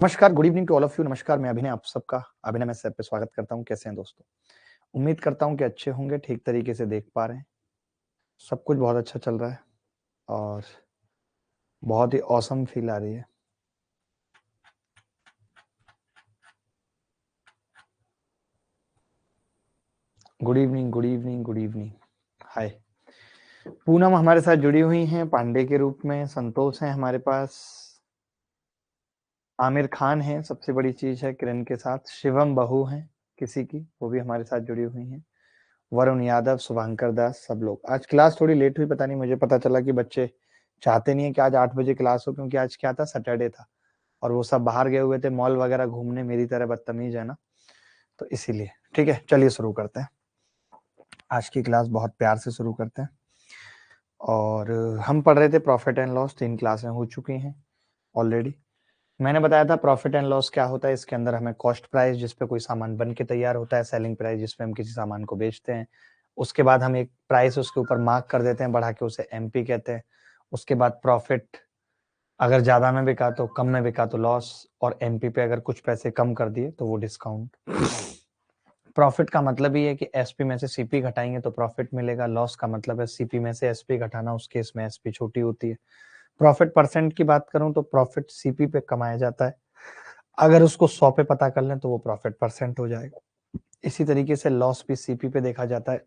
नमस्कार, good evening to all of you. नमस्कार, मैं अभिनय, आप सबका अभिनय मैं सर पे स्वागत करता हूँ। कैसे हैं दोस्तों? उम्मीद करता हूँ कि अच्छे होंगे, ठीक तरीके से देख पा रहे हैं। सब कुछ बहुत अच्छा चल रहा है और बहुत ही ऑसम फील आ रही है। Good evening, good evening, good evening. Hi, Poonam हमारे साथ जुड़ी हुई हैं पांडे के रूप में, संतोष है हमारे पास, आमिर खान है, सबसे बड़ी चीज है किरण के साथ, शिवम बहू है किसी की, वो भी हमारे साथ जुड़ी हुई हैं, वरुण यादव, शुभांकर दास, सब लोग। आज क्लास थोड़ी लेट हुई, पता नहीं, मुझे पता चला कि बच्चे चाहते नहीं है कि आज 8 बजे क्लास हो, क्योंकि आज क्या था, सैटरडे था और वो सब बाहर गए हुए थे मॉल वगैरह घूमने, मेरी तरह बदतमीज है ना, तो इसीलिए। ठीक है, चलिए शुरू करते हैं आज की क्लास, बहुत प्यार से शुरू करते हैं। और हम पढ़ रहे थे प्रॉफिट एंड लॉस, 3 क्लासें हो चुकी हैं ऑलरेडी। मैंने बताया था प्रॉफिट एंड लॉस क्या होता है। इसके अंदर हमें कॉस्ट प्राइस, जिसपे कोई सामान बन के तैयार होता है, सेलिंग प्राइस, जिसपे हम किसी सामान को बेचते हैं, उसके बाद हम एक प्राइस उसके ऊपर मार्क कर देते हैं बढ़ा के, उसे एमपी कहते हैं। उसके बाद प्रॉफिट, अगर ज्यादा में बिका तो, कम में बिका तो लॉस, और एमपी पे अगर कुछ पैसे कम कर दिए तो वो डिस्काउंट। प्रॉफिट का मतलब ही है कि एसपी में से सीपी घटाएंगे तो प्रॉफिट मिलेगा। लॉस का मतलब है सीपी में से एसपी घटाना, उस केस में एसपी छोटी होती है। प्रॉफिट परसेंट की बात करूं तो प्रॉफिट सीपी पे कमाया जाता है, अगर उसको 100 पे पता कर लें तो वो प्रॉफिट परसेंट हो जाएगा। इसी तरीके से लॉस भी सीपी पे देखा जाता है,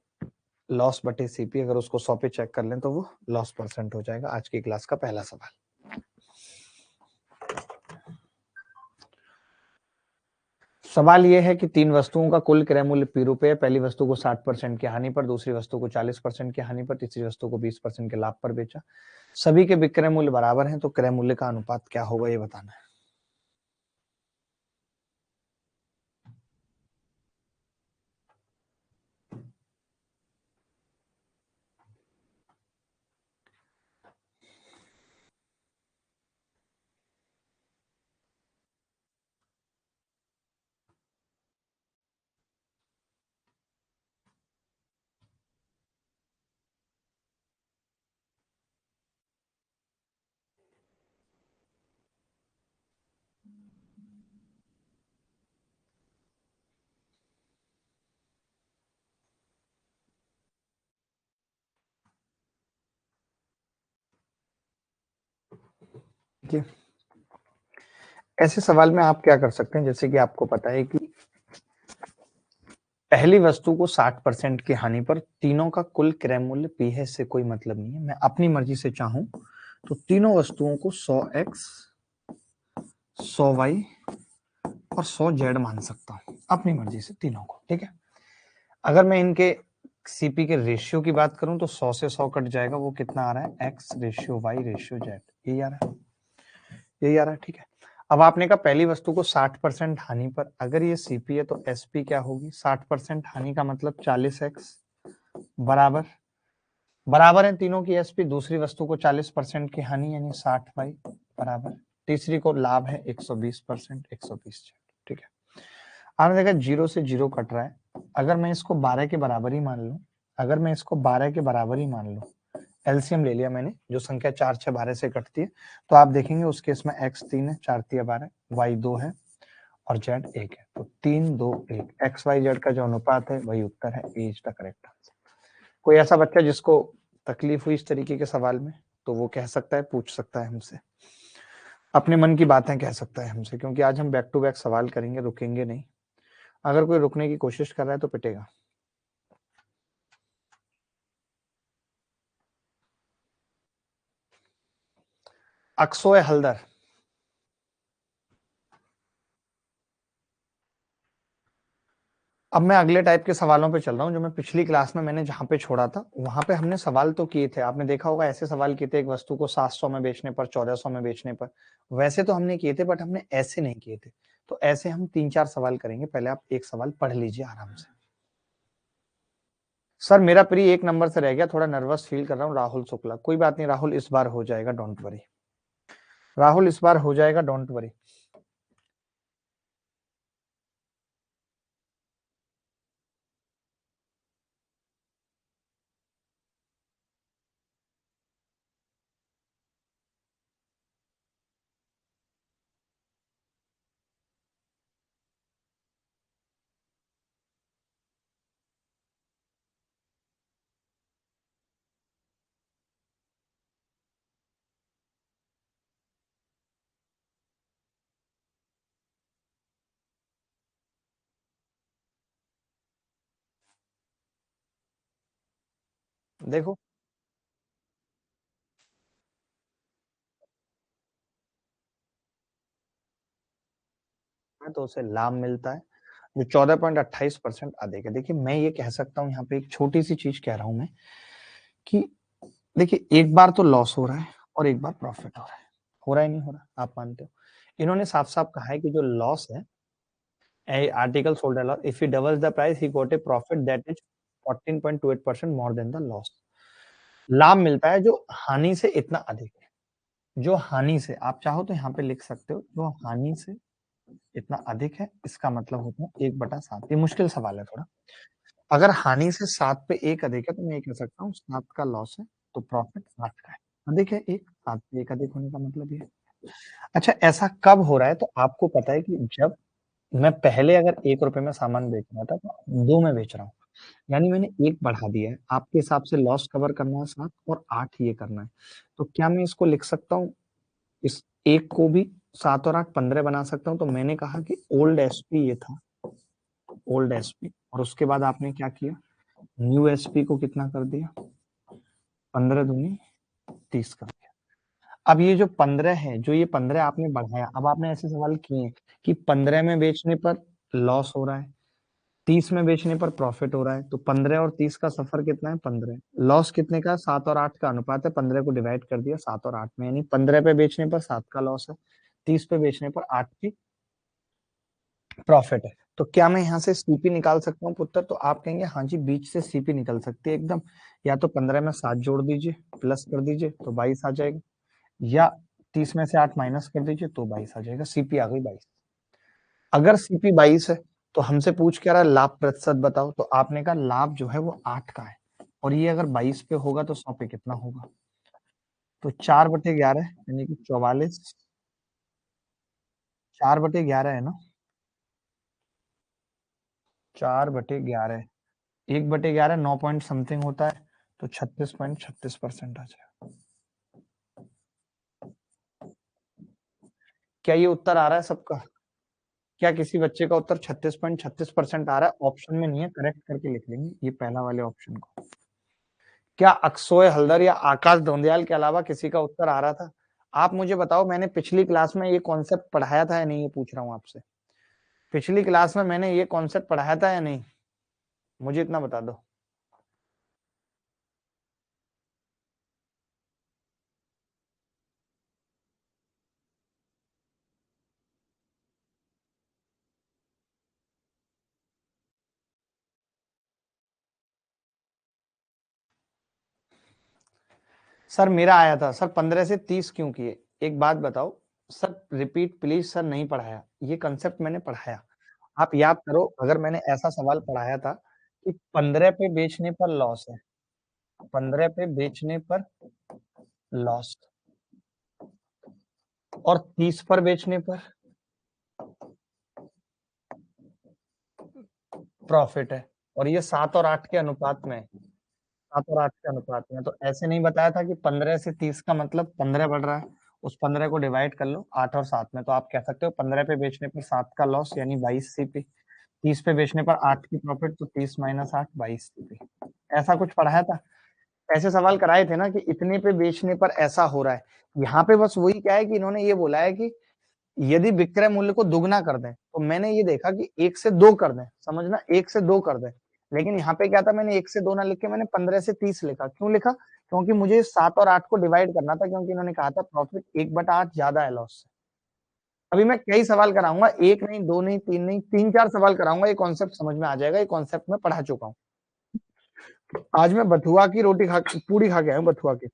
लॉस बटे सीपी, अगर उसको 100 पे चेक कर लें तो वो लॉस परसेंट हो जाएगा। आज की क्लास का पहला सवाल, सवाल ये है कि 3 वस्तुओं का कुल क्रय मूल्य पी रुपए है। पहली वस्तु को 60% की हानि पर, दूसरी वस्तु को 40% की हानि पर, तीसरी वस्तु को 20% के लाभ पर बेचा। सभी के विक्रय मूल्य बराबर हैं, तो क्रय मूल्य का अनुपात क्या होगा ये बताना है। ठीक, ऐसे सवाल में आप क्या कर सकते हैं, जैसे कि आपको पता है कि पहली वस्तु को 60% की हानि पर तीनों का कुल क्रय मूल्य पी है, इससे कोई मतलब नहीं है। मैं अपनी मर्जी से चाहूं तो तीनों वस्तुओं को 100x, 100y और 100z मान सकता हूं, अपनी मर्जी से तीनों को। ठीक है, अगर मैं इनके सीपी के रेशियो की बात करूं तो 100 से 100 कट जाएगा, वो कितना आ रहा है, x ratio y ratio z, यही आ रहा है, यही आ रहा है। ठीक है, अब आपने कहा पहली वस्तु को 60% हानि पर, अगर ये सीपी है तो एसपी क्या होगी, 60% हानि का मतलब 40x बराबर, बराबर है तीनों की एसपी। दूसरी वस्तु को 40% की हानि यानी 60y बराबर, तीसरी को लाभ है 120%, 120। ठीक है, आपने देखा 0 से 0 कट रहा है, अगर मैं इसको 12 के बराबर ही मान लूं, अगर मैं इसको 12 के बराबर ही मान लूं, एलसीएम ले लिया मैंने, जो संख्या 4 6 12 से कटती है, तो आप देखेंगे उस केस में x 3 है, 4 3 12, y 2 है और z 1 है, तो 3 2 1, एक्स वाई जेड का जो अनुपात है वही उत्तर है, ए इज द करेक्ट आंसर। कोई ऐसा बच्चा जिसको तकलीफ हुई इस तरीके के सवाल में, तो वो कह सकता है, पूछ सकता है हमसे, अपने मन की बातें कह सकता है हमसे, क्योंकि आज हम बैक टू बैक सवाल करेंगे, रुकेंगे नहीं। अगर कोई रुकने की कोशिश कर रहा है तो पिटेगा। अक्सोय हल्दर, अब मैं अगले टाइप के सवालों पे चल रहा हूं, जो मैं पिछली क्लास में मैंने जहां पे छोड़ा था वहां पे हमने सवाल तो किए थे, आपने देखा होगा ऐसे सवाल किए थे, एक वस्तु को 700 में बेचने पर, 1400 में बेचने पर, वैसे तो हमने किए थे, बट हमने ऐसे नहीं किए थे। तो ऐसे हम 3 4 सवाल करेंगे, पहले आप एक सवाल पढ़ लीजिए आराम से। सर मेरा प्री 1 नंबर से रह गया, थोड़ा नर्वस फील कर रहा हूँ, राहुल शुक्ला। कोई बात नहीं राहुल, इस बार हो जाएगा, डोंट वरी। राहुल इस बार हो जाएगा, डोंट वरी। देखो, तो उसे लाभ मिलता है, जो 14.28% अधिक है। देखिए, मैं ये कह सकता हूँ यहाँ पे एक छोटी-सी चीज़ कह रहा हूँ मैं कि देखिए, एक बार तो लॉस हो रहा है और एक बार प्रॉफिट हो रहा है। हो रहा है, नहीं हो रहा? आप मानते हो? इन्होंने साफ-साफ कहा है कि जो लॉस है, a article sold at loss, if he doubles the price he got a profit that is 14.28% more than the loss. लाभ मिलता है जो हानि से इतना अधिक है। जो हानि से, आप चाहो तो यहाँ पे लिख सकते हो, जो हानि से इतना अधिक है, इसका मतलब होता है 1/7। ये मुश्किल सवाल है थोड़ा। अगर हानि से 7 पे 1 अधिक है, तो मैं ये कह सकता हूँ 7 का लॉस है, तो प्रॉफिट 8 का है। अधिक है 1, 7 पे 1 अधिक होने का मतलब ये है। अच्छा, ऐसा कब हो रहा है? तो आपको पता है कि जब मैं पहले अगर ₹1 में सामान बेच रहा था, तो 2 में बेच रहा हूँ। यानी मैंने 1 बढ़ा दिया है। आपके हिसाब से लॉस कवर करना है 7 और 8 ये करना है। तो क्या मैं इसको लिख सकता हूँ, इस 1 को भी 7 और 8 15 बना सकता हूँ? तो मैंने कहा कि ओल्ड एसपी ये था, ओल्ड एसपी, और उसके बाद आपने क्या किया? न्यू एसपी को कितना कर दिया? 15 दूनी 30 कर दिया। अब ये जो 15 है, जो ये 15 आपने बढ़ाया, अब आपने ऐसे सवाल किए कि 15 में बेचने पर लॉस हो रहा है, 30 में बेचने पर प्रॉफिट हो रहा है, तो 15 और 30 का सफर कितना है? 15। लॉस कितने का? 7 और 8 का अनुपात है, 15 को डिवाइड कर दिया 7 और 8 में, यानी 15 पे बेचने पर 7 का लॉस है, 30 पे बेचने पर 8 की प्रॉफिट है। तो क्या मैं यहाँ से सीपी निकाल सकता हूँ पुत्र? तो आप कहेंगे हाँ जी, बीच से सीपी निकल सकती है एकदम। या तो 15 में 7 जोड़ दीजिए, प्लस कर दीजिए तो 22 आ जाएगा, या 30 में से 8 माइनस कर दीजिए तो 22 आ जाएगा। सीपी आ गई 22। अगर सीपी 22 है, तो हमसे पूछ क्या रहा है? लाभ प्रतिशत बताओ। तो आपने कहा लाभ जो है वो 8 का है, और ये अगर 22 पे होगा तो 100 पे कितना होगा? तो 4/11 यानी कि 44, 4/11 है ना? 4/11, 1/11 9 पॉइंट समथिंग होता है, तो 36.36% आ जाएगा। क्या ये उत्तर आ रहा है सबका? क्या किसी बच्चे का उत्तर 36.36% आ रहा है? ऑप्शन में नहीं है, करेक्ट करके लिख लेंगे ये पहला वाले ऑप्शन को। क्या अक्षय हल्दर या आकाश धोंडियाल के अलावा किसी का उत्तर आ रहा था? आप मुझे बताओ, मैंने पिछली क्लास में ये कॉन्सेप्ट पढ़ाया था या नहीं? ये पूछ रहा हूँ आपसे। पिछली क्लास में मैंने ये कॉन्सेप्ट पढ़ाया था या नहीं? मुझे इतना बता दो। सर मेरा आया था सर, 15 से 30 क्यों किए? एक बात बताओ सर, रिपीट प्लीज सर, नहीं पढ़ाया, ये कंसेप्ट मैंने पढ़ाया। आप याद करो, अगर मैंने ऐसा सवाल पढ़ाया था कि 15 पे बेचने पर लॉस है, 15 पे बेचने पर लॉस, और 30 पर बेचने पर प्रॉफिट है, और ये 7 और 8 के अनुपात में है, 7 और 8 के अनुपात में। तो ऐसे नहीं बताया था कि 15 से 30 का मतलब 15 बढ़ रहा है, उस 15 को डिवाइड कर लो 8 और 7 में, तो आप कह सकते हो 15 पे बेचने पर 7 का लॉस यानी 22 सीपी, 30 पे बेचने पर 8 की प्रॉफिट, तो 30 माइनस 8 22 सीपी। ऐसा कुछ पढ़ाया था? ऐसे सवाल कराए थे ना कि इतने पे बेचने पर ऐसा हो रहा है। यहाँ पे बस वही क्या है कि इन्होंने ये बोला है कि यदि विक्रय मूल्य को दुगना कर दें, तो मैंने ये देखा कि 1 से 2 कर दें, समझना, 1 से 2 कर दें। लेकिन यहाँ पे क्या था, मैंने 1 से 2 ना लिख के मैंने 15 से 30 लिखा। क्यों लिखा? क्योंकि मुझे 7 और 8 को डिवाइड करना था, क्योंकि इन्होंने कहा था प्रॉफिट 1/8 ज्यादा है लॉस से। अभी मैं कई सवाल कराऊंगा, 1 नहीं, 2 नहीं, 3 नहीं, 3-4 सवाल कराऊंगा, ये कॉन्सेप्ट समझ में आ जाएगा, ये कॉन्सेप्ट मैं पढ़ा चुका हूँ। आज मैं बथुआ की रोटी खा पूड़ी खा के आया हूँ, बथुआ की।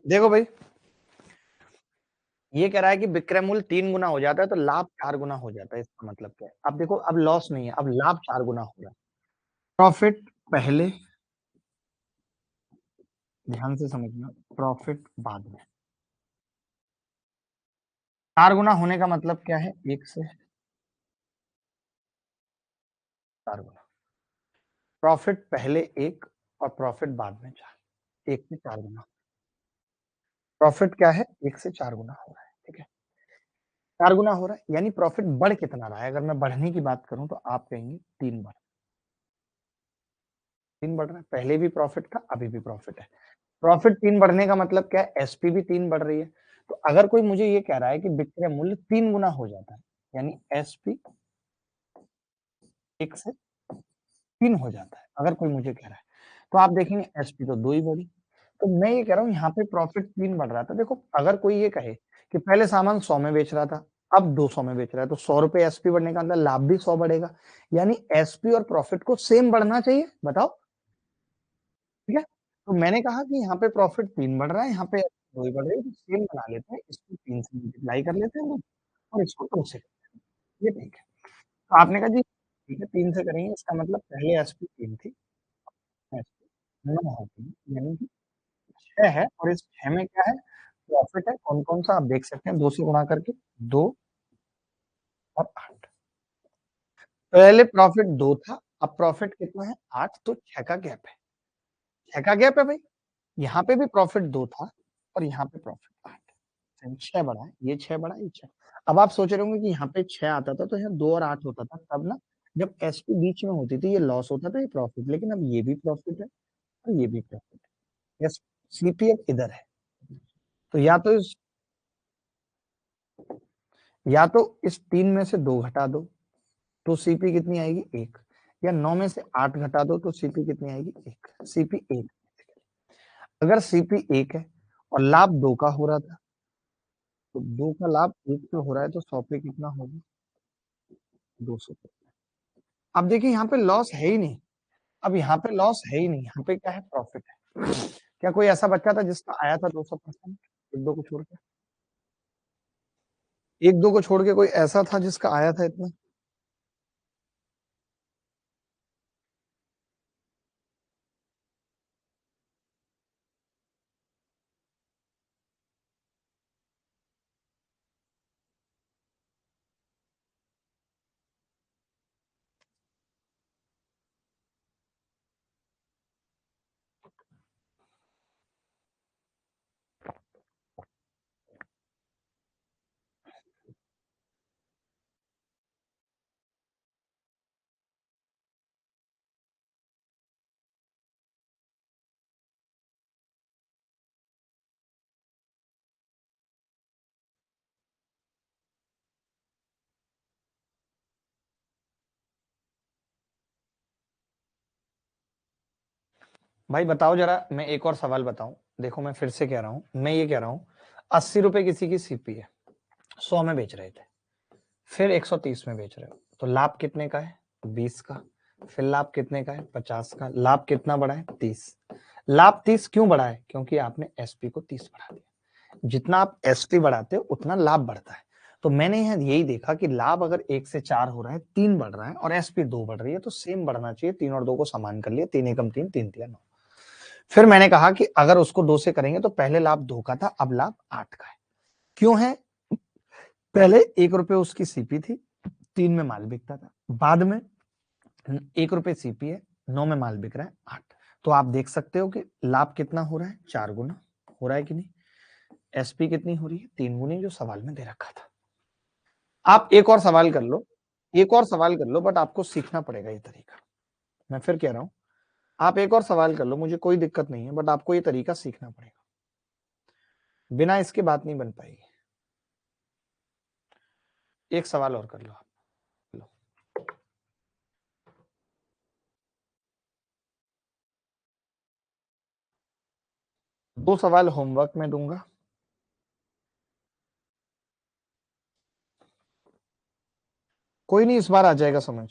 देखो भाई, ये कह रहा है कि विक्रय मूल्य 3 गुना हो जाता है तो लाभ 4 गुना हो जाता है, इसका मतलब क्या है? अब देखो, अब लॉस नहीं है, अब लाभ 4 गुना हो रहा है। प्रॉफिट पहले, ध्यान से समझना, प्रॉफिट बाद में। 4 गुना होने का मतलब क्या है? 1 से 4 गुना। प्रॉफिट पहले 1 और प्रॉफिट बाद में 4, 1 से 4 गुना। प्रॉफिट क्या है? 1 से 4 गुना हो रहा है, ठीक है? 4 गुना हो रहा है, यानी प्रॉफिट बढ़ कितना रहा है? अगर मैं बढ़ने की बात करूं तो आप कहेंगे 3 बढ़, 3 बढ़ रहा है। पहले भी प्रॉफिट था, अभी भी प्रॉफिट है। प्रॉफिट 3 बढ़ने का मतलब क्या है? एसपी भी 3 बढ़ रही है। तो अगर कोई मुझे ये कह रहा है कि विक्रय मूल्य 3 गुना हो जाता है, यानी एसपी 1 से 3 हो जाता है, अगर कोई मुझे कह रहा है, तो आप देखेंगे एसपी तो 2 ही बढ़ी। तो मैं ये कह रहा हूँ यहाँ पे प्रॉफिट 3 बढ़ रहा था। देखो, अगर कोई ये कहे कि पहले सामान 100 में बेच रहा था, अब 200 में बेच रहा है, तो 100 रुपए एसपी बढ़ने का मतलब लाभ भी 100 बढ़ेगा, यानी एसपी और प्रॉफिट को सेम बढ़ना चाहिए। बताओ, ठीक है? तो मैंने कहा कि यहाँ पे प्रॉफिट 3 बढ़ रहा है, यहाँ पे 2 ही बढ़ रही है, तो सेम बना लेते हैं, इसको 3 से मल्टीप्लाई कर लेते हैं लोग और इसको 2 से करते हैं। ये ठीक है। तो आपने कहा जी ठीक है, 3 से करेंगे, इसका मतलब पहले एसपी 3 थी, एसपी 9 होती है, यानी कि 6 है, और इस 6 में क्या है? प्रॉफिट है। कौन-कौन सा आप देख सकते हैं 2 से गुणा करके, 2 और 8। पहले प्रॉफिट 2 था, अब प्रॉफिट कितना है? 8, तो 6 का गैप है। 6 का गैप है भाई। यहाँ पे भी प्रॉफिट 2 था और यहाँ पे प्रॉफिट 8, 6 बढ़ा है, ये 6 बढ़ा, ये 6। अब आप सोच रहे होंगे कि यहाँ पे 6 आता था तो यहाँ 2 और 8 होता था, तब ना जब एसपी बीच में होती थी, ये लॉस होता था, ये प्रॉफिट। लेकिन अब ये भी प्रॉफिट है और ये भी प्रॉफिट है। यस, सीपीएफ इधर है। तो या तो इस 3 में से 2 घटा दो, तो सीपी कितनी आएगी? 1, या 9 में से 8 घटा दो तो सीपी कितनी आएगी? 1, सीपी 1। अगर सीपी 1 है और लाभ 2 का हो रहा था, तो 2 का लाभ 1 पे हो रहा है, तो 100 पे कितना होगा? 200 पे। अब देखिए, यहाँ पे लॉस है ही नहीं। अब यहाँ पे लॉस है ही नहीं, यहाँ पे क्या है? प्रॉफिट है। क्या कोई ऐसा बच्चा था जिसका आया था 200%? एक दो को छोड़ के, एक दो को छोड़ के कोई ऐसा था जिसका आया था इतना? भाई बताओ जरा, मैं एक और सवाल बताऊं। देखो, मैं फिर से कह रहा हूं, मैं ये कह रहा हूं 80 रुपए किसी की सीपी है, 100 में बेच रहे थे, फिर 130 में बेच रहे हो, तो लाभ कितने का है? 20 का। फिर लाभ कितने का है? 50 का। लाभ कितना बढ़ा है? 30। लाभ 30 क्यों बढ़ा है? क्योंकि आपने एसपी को 30 बढ़ा दिया। जितना आप एसपी बढ़ाते हो उतना लाभ बढ़ता है। तो मैंने यहाँ यही देखा कि लाभ अगर 1 से 4 हो रहा है, 3 बढ़ रहा है, और एसपी 2 बढ़ रही है, तो सेम बढ़ना चाहिए। 3 और 2 को समान कर लिया, 3 एकम 3, 3 तिया 9। फिर मैंने कहा कि अगर उसको 2 से करेंगे तो पहले लाभ 2 का था, अब लाभ 8 का है। क्यों है? पहले 1 रुपए उसकी सीपी थी, 3 में माल बिकता था। बाद में 1 रुपए सीपी है, 9 में माल बिक रहा है 8। तो आप देख सकते हो कि लाभ कितना हो रहा है? 4 गुना हो रहा है कि नहीं? एसपी कितनी हो रही है? 3 गुनी, जो सवाल में दे रखा था। आप एक और सवाल कर लो, एक और सवाल कर लो, बट आपको सीखना पड़ेगा ये तरीका। मैं फिर कह रहा हूं, आप एक और सवाल कर लो, मुझे कोई दिक्कत नहीं है, बट आपको ये तरीका सीखना पड़ेगा। बिना इसके बात नहीं बन पाएगी। एक सवाल और कर लो आप। लो। 2 सवाल होमवर्क में दूंगा। कोई नहीं, इस बार आ जाएगा समझ।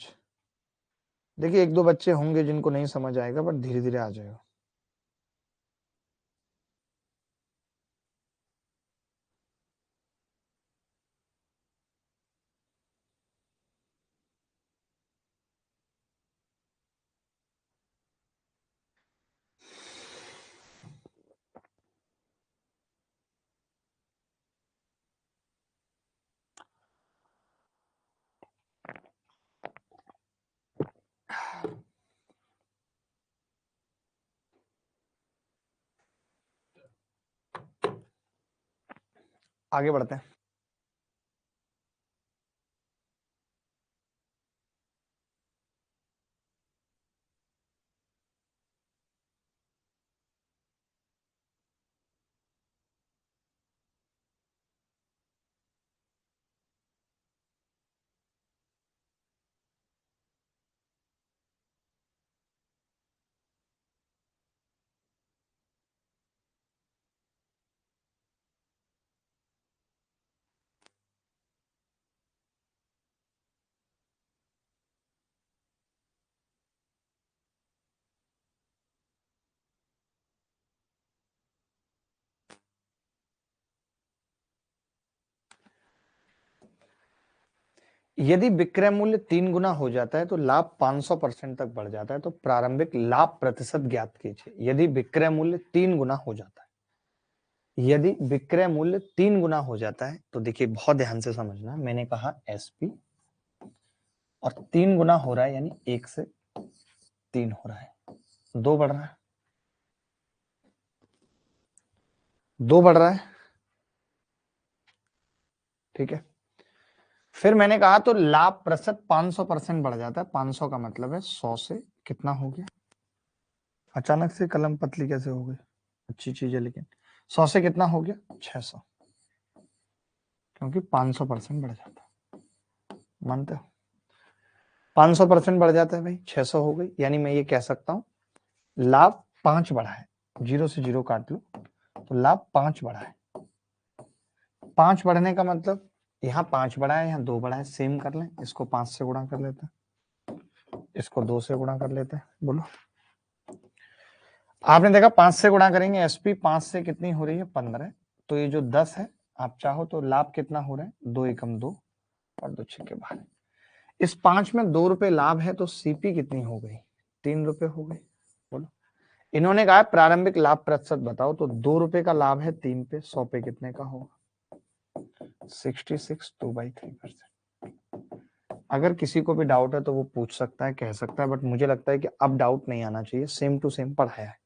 देखिए, एक दो बच्चे होंगे जिनको नहीं समझ आएगा, बट धीरे धीरे आ जाएगा। आगे बढ़ते हैं। यदि विक्रय मूल्य 3 गुना हो जाता है तो लाभ 500% तक बढ़ जाता है। तो प्रारंभिक लाभ प्रतिशत ज्ञात कीजिए। यदि विक्रय मूल्य 3 गुना हो जाता है, यदि विक्रय मूल्य 3 गुना हो जाता है तो देखिए बहुत ध्यान से समझना, मैंने कहा एसपी और 3 गुना हो रहा है यानी 1 से 3 हो रहा है, 2 बढ़ रहा है, 2 बढ़ रहा है, ठीक है। फिर मैंने कहा तो लाभ प्रतिशत 500% बढ़ जाता है। 500 का मतलब है 100 से कितना हो गया, अचानक से कलम पतली कैसे हो गई, अच्छी चीज है लेकिन 100 से कितना हो गया 600, क्योंकि 500% बढ़ जाता है, मानते हो? 500% बढ़ जाता है भाई, 600 हो गई, यानी मैं ये कह सकता हूं लाभ 5 बढ़ा है। 0 से 0 काट लो तो लाभ 5 बढ़ा है। 5 बढ़ने का मतलब यहाँ 5 बढ़ा है, यहाँ 2 बढ़ा है, सेम कर लें, इसको 5 से गुणा कर लेते हैं, इसको 2 से गुणा कर लेते हैं। बोलो, आपने देखा 5 से गुणा करेंगे, एसपी 5 से कितनी हो रही है 15, तो ये जो 10 है, आप चाहो तो लाभ कितना हो रहा है 2 एकम 2 और 2 छक्के 12। इस 5 में 2 रुपए लाभ है तो सीपी कितनी हो गई 3 रुपए हो गई। बोलो, इन्होंने कहा प्रारंभिक लाभ प्रतिशत बताओ, तो 2 रुपए का लाभ है 3 पे, 100 पे कितने का होगा 66 2/3%। अगर किसी को भी डाउट है तो वो पूछ सकता है, कह सकता है, बट मुझे लगता है कि अब डाउट नहीं आना चाहिए, सेम टू सेम पढ़ाया है।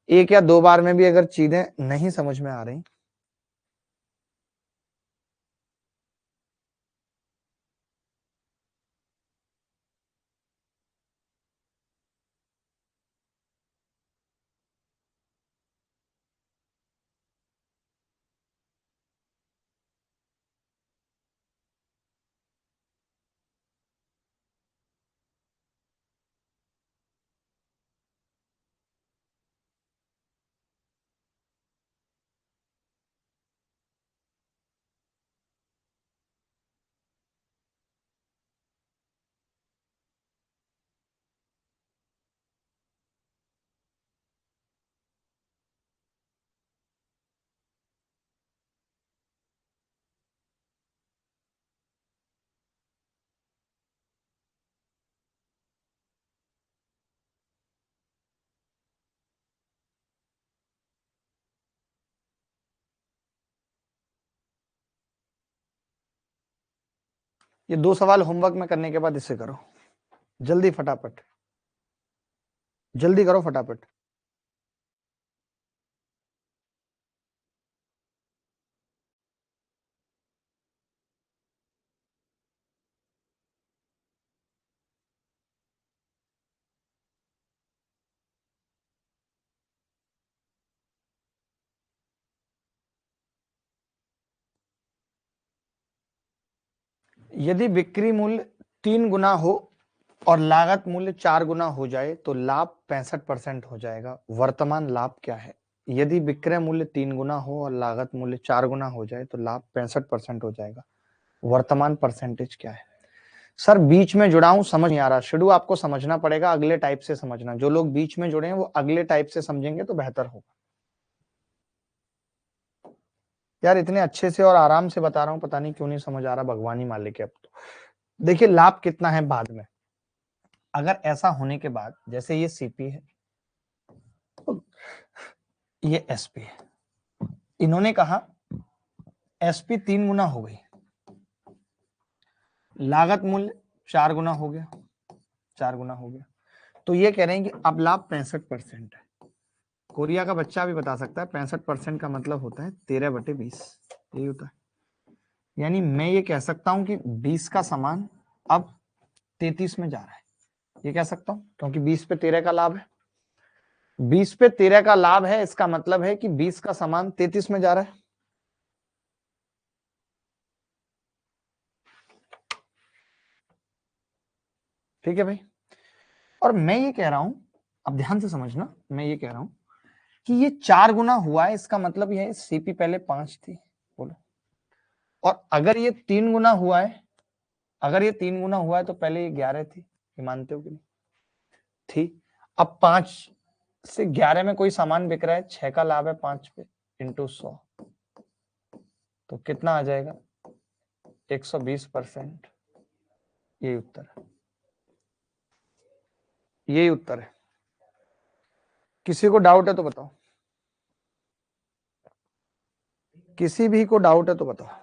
एक या दो बार में भी अगर चीजें नहीं समझ में आ रही, ये 2 सवाल होमवर्क में करने के बाद इसे करो जल्दी, फटाफट जल्दी करो फटाफट। यदि बिक्री मूल्य 3 गुना हो और लागत मूल्य 4 गुना हो जाए तो लाभ 65% हो जाएगा। वर्तमान लाभ क्या है? यदि विक्रय मूल्य 3 गुना हो और लागत मूल्य 4 गुना हो जाए तो लाभ 65% हो जाएगा। वर्तमान परसेंटेज क्या है? सर बीच में जुड़ा हूं, समझ नहीं आ रहा, शेड्यूल आपको समझना पड़ेगा, अगले टाइप से समझना। जो लोग बीच में जुड़े हैं वो अगले टाइप से समझेंगे तो बेहतर होगा। यार इतने अच्छे से और आराम से बता रहा हूं, पता नहीं क्यों नहीं समझ आ रहा, भगवान ही मालिक है। अब तो देखिए लाभ कितना है बाद में, अगर ऐसा होने के बाद जैसे ये सीपी है, ये एसपी है, इन्होंने कहा एसपी 3 गुना हो गई, लागत मूल्य 4 गुना हो गया, 4 गुना हो गया, तो ये कह रहे हैं कि अब लाभ 65% है। कोरिया का बच्चा भी बता सकता है 65% का मतलब होता है 13/20। यही होता है। यानी मैं ये कह सकता हूं कि 20 का सामान अब 33 में जा रहा है, ये कह सकता हूं, क्योंकि 20 पे 13 का लाभ है। 20 पे 13 का लाभ है, इसका मतलब है कि 20 का सामान 33 में जा रहा है। ठीक है भाई। और मैं ये कह रहा हूं, अब ध्यान से समझना, मैं ये कह रहा हूं कि ये 4 गुना हुआ है, इसका मतलब यह है सीपी पहले 5 थी, बोलो। और अगर ये 3 गुना हुआ है, अगर ये 3 गुना हुआ है तो पहले ये 11 थी, ये मानते हो कि नहीं? थी। अब 5 से 11 में कोई सामान बिक रहा है, 6 का लाभ है 5 पे इंटू 100, तो कितना आ जाएगा? 120%। यही उत्तर है, यही उत्तर है। किसी को डाउट है तो बताओ, किसी भी को डाउट है तो बताओ।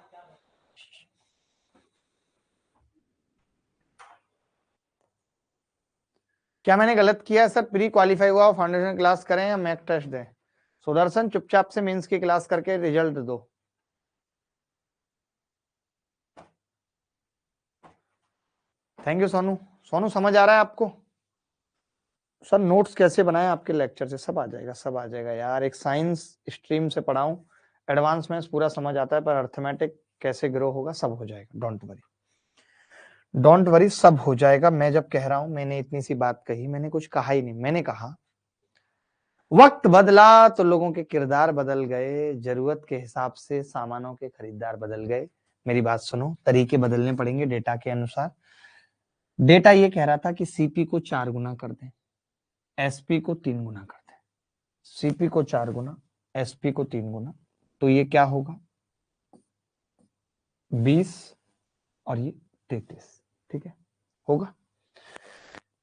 क्या मैंने गलत किया है सर? प्री क्वालिफाई हुआ, फाउंडेशन क्लास करें या मैथ टेस्ट दें? सुदर्शन चुपचाप से मेंस की क्लास करके रिजल्ट दो। Thank you Sonu. सोनू समझ आ रहा है आपको? सर नोट्स कैसे बनाए आपके लेक्चर से? सब आ जाएगा, सब आ जाएगा यार। एक साइंस स्ट्रीम से पढ़ाऊं, एडवांस में पूरा समझ आता है, पर अर्थमेटिक कैसे ग्रो होगा, सब हो जाएगा। डोंट वरी, डोंट वरी, सब हो जाएगा। मैं जब कह रहा हूं, मैंने इतनी सी बात कही, मैंने कुछ कहा ही नहीं। मैंने कहा वक्त बदला तो लोगों के किरदार बदल गए, जरूरत के हिसाब से सामानों के खरीदार बदल गए। मेरी बात सुनो, तरीके बदलने पड़ेंगे डेटा के अनुसार। डेटा ये कह रहा था कि सीपी को 4 गुना कर दें, एसपी को 3 गुना कर दें। सीपी को 4 गुना, एसपी को 3 गुना, तो ये क्या होगा? 20 और ये 33। ठीक है, होगा।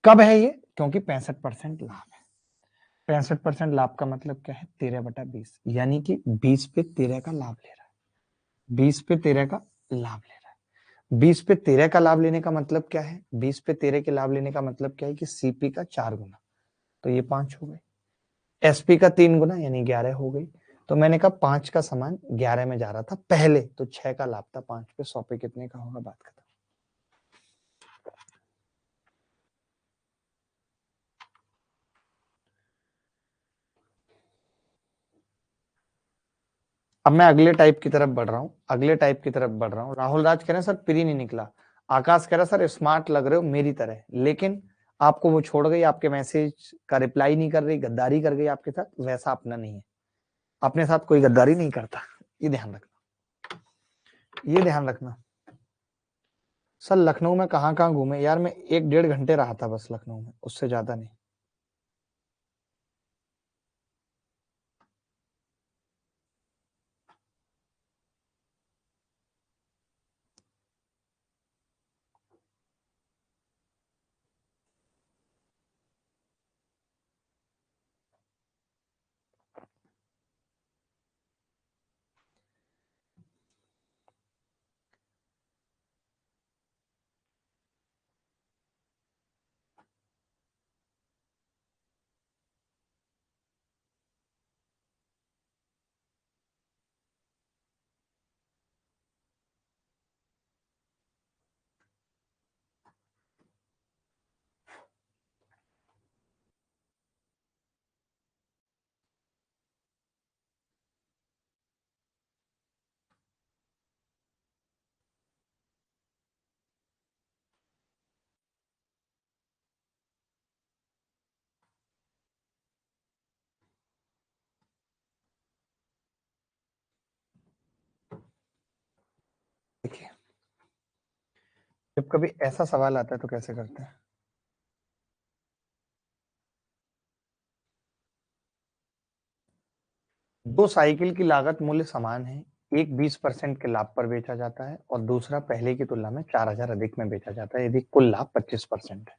कब है ये? क्योंकि 65% लाभ है। 65% लाभ का मतलब क्या है? 13/20, यानी कि 20 पे 13 का लाभ ले रहा है। 20 पे 13 का लाभ ले रहा है। 20 पे 13 का लाभ लेने का मतलब क्या है? 20 पे 13 के लाभ लेने का मतलब क्या है कि सीपी का 4 गुना, तो ये 5 हो गए। एसपी का 3 गुना यानी 11 हो गई। तो मैंने कहा 5 का सामान 11 में जा रहा था पहले, तो 6 का लाभ था 5 पे, 100 पे कितने का होगा? बात खत्म। अब मैं अगले टाइप की तरफ बढ़ रहा हूँ, अगले टाइप की तरफ बढ़ रहा हूँ। राहुल राज कह रहे हैं सर प्री नहीं निकला। आकाश कह रहा है सर स्मार्ट लग रहे हो मेरी तरह, लेकिन आपको वो छोड़ गई, आपके मैसेज का रिप्लाई नहीं कर रही, गद्दारी कर गई आपके साथ। वैसा अपना नहीं है, अपने साथ कोई गद्दारी नहीं करता, ये ध्यान रखना, ये ध्यान रखना। सर लखनऊ में कहाँ कहाँ घूमे यार? मैं 1-1.5 घंटे रहा था बस लखनऊ में, उससे ज्यादा नहीं। देखिए, जब कभी ऐसा सवाल आता है तो कैसे करते हैं? दो साइकिल की लागत मूल्य समान है, एक 20% के लाभ पर बेचा जाता है और दूसरा पहले की तुलना में 4,000 अधिक में बेचा जाता है, यदि कुल लाभ 25% है।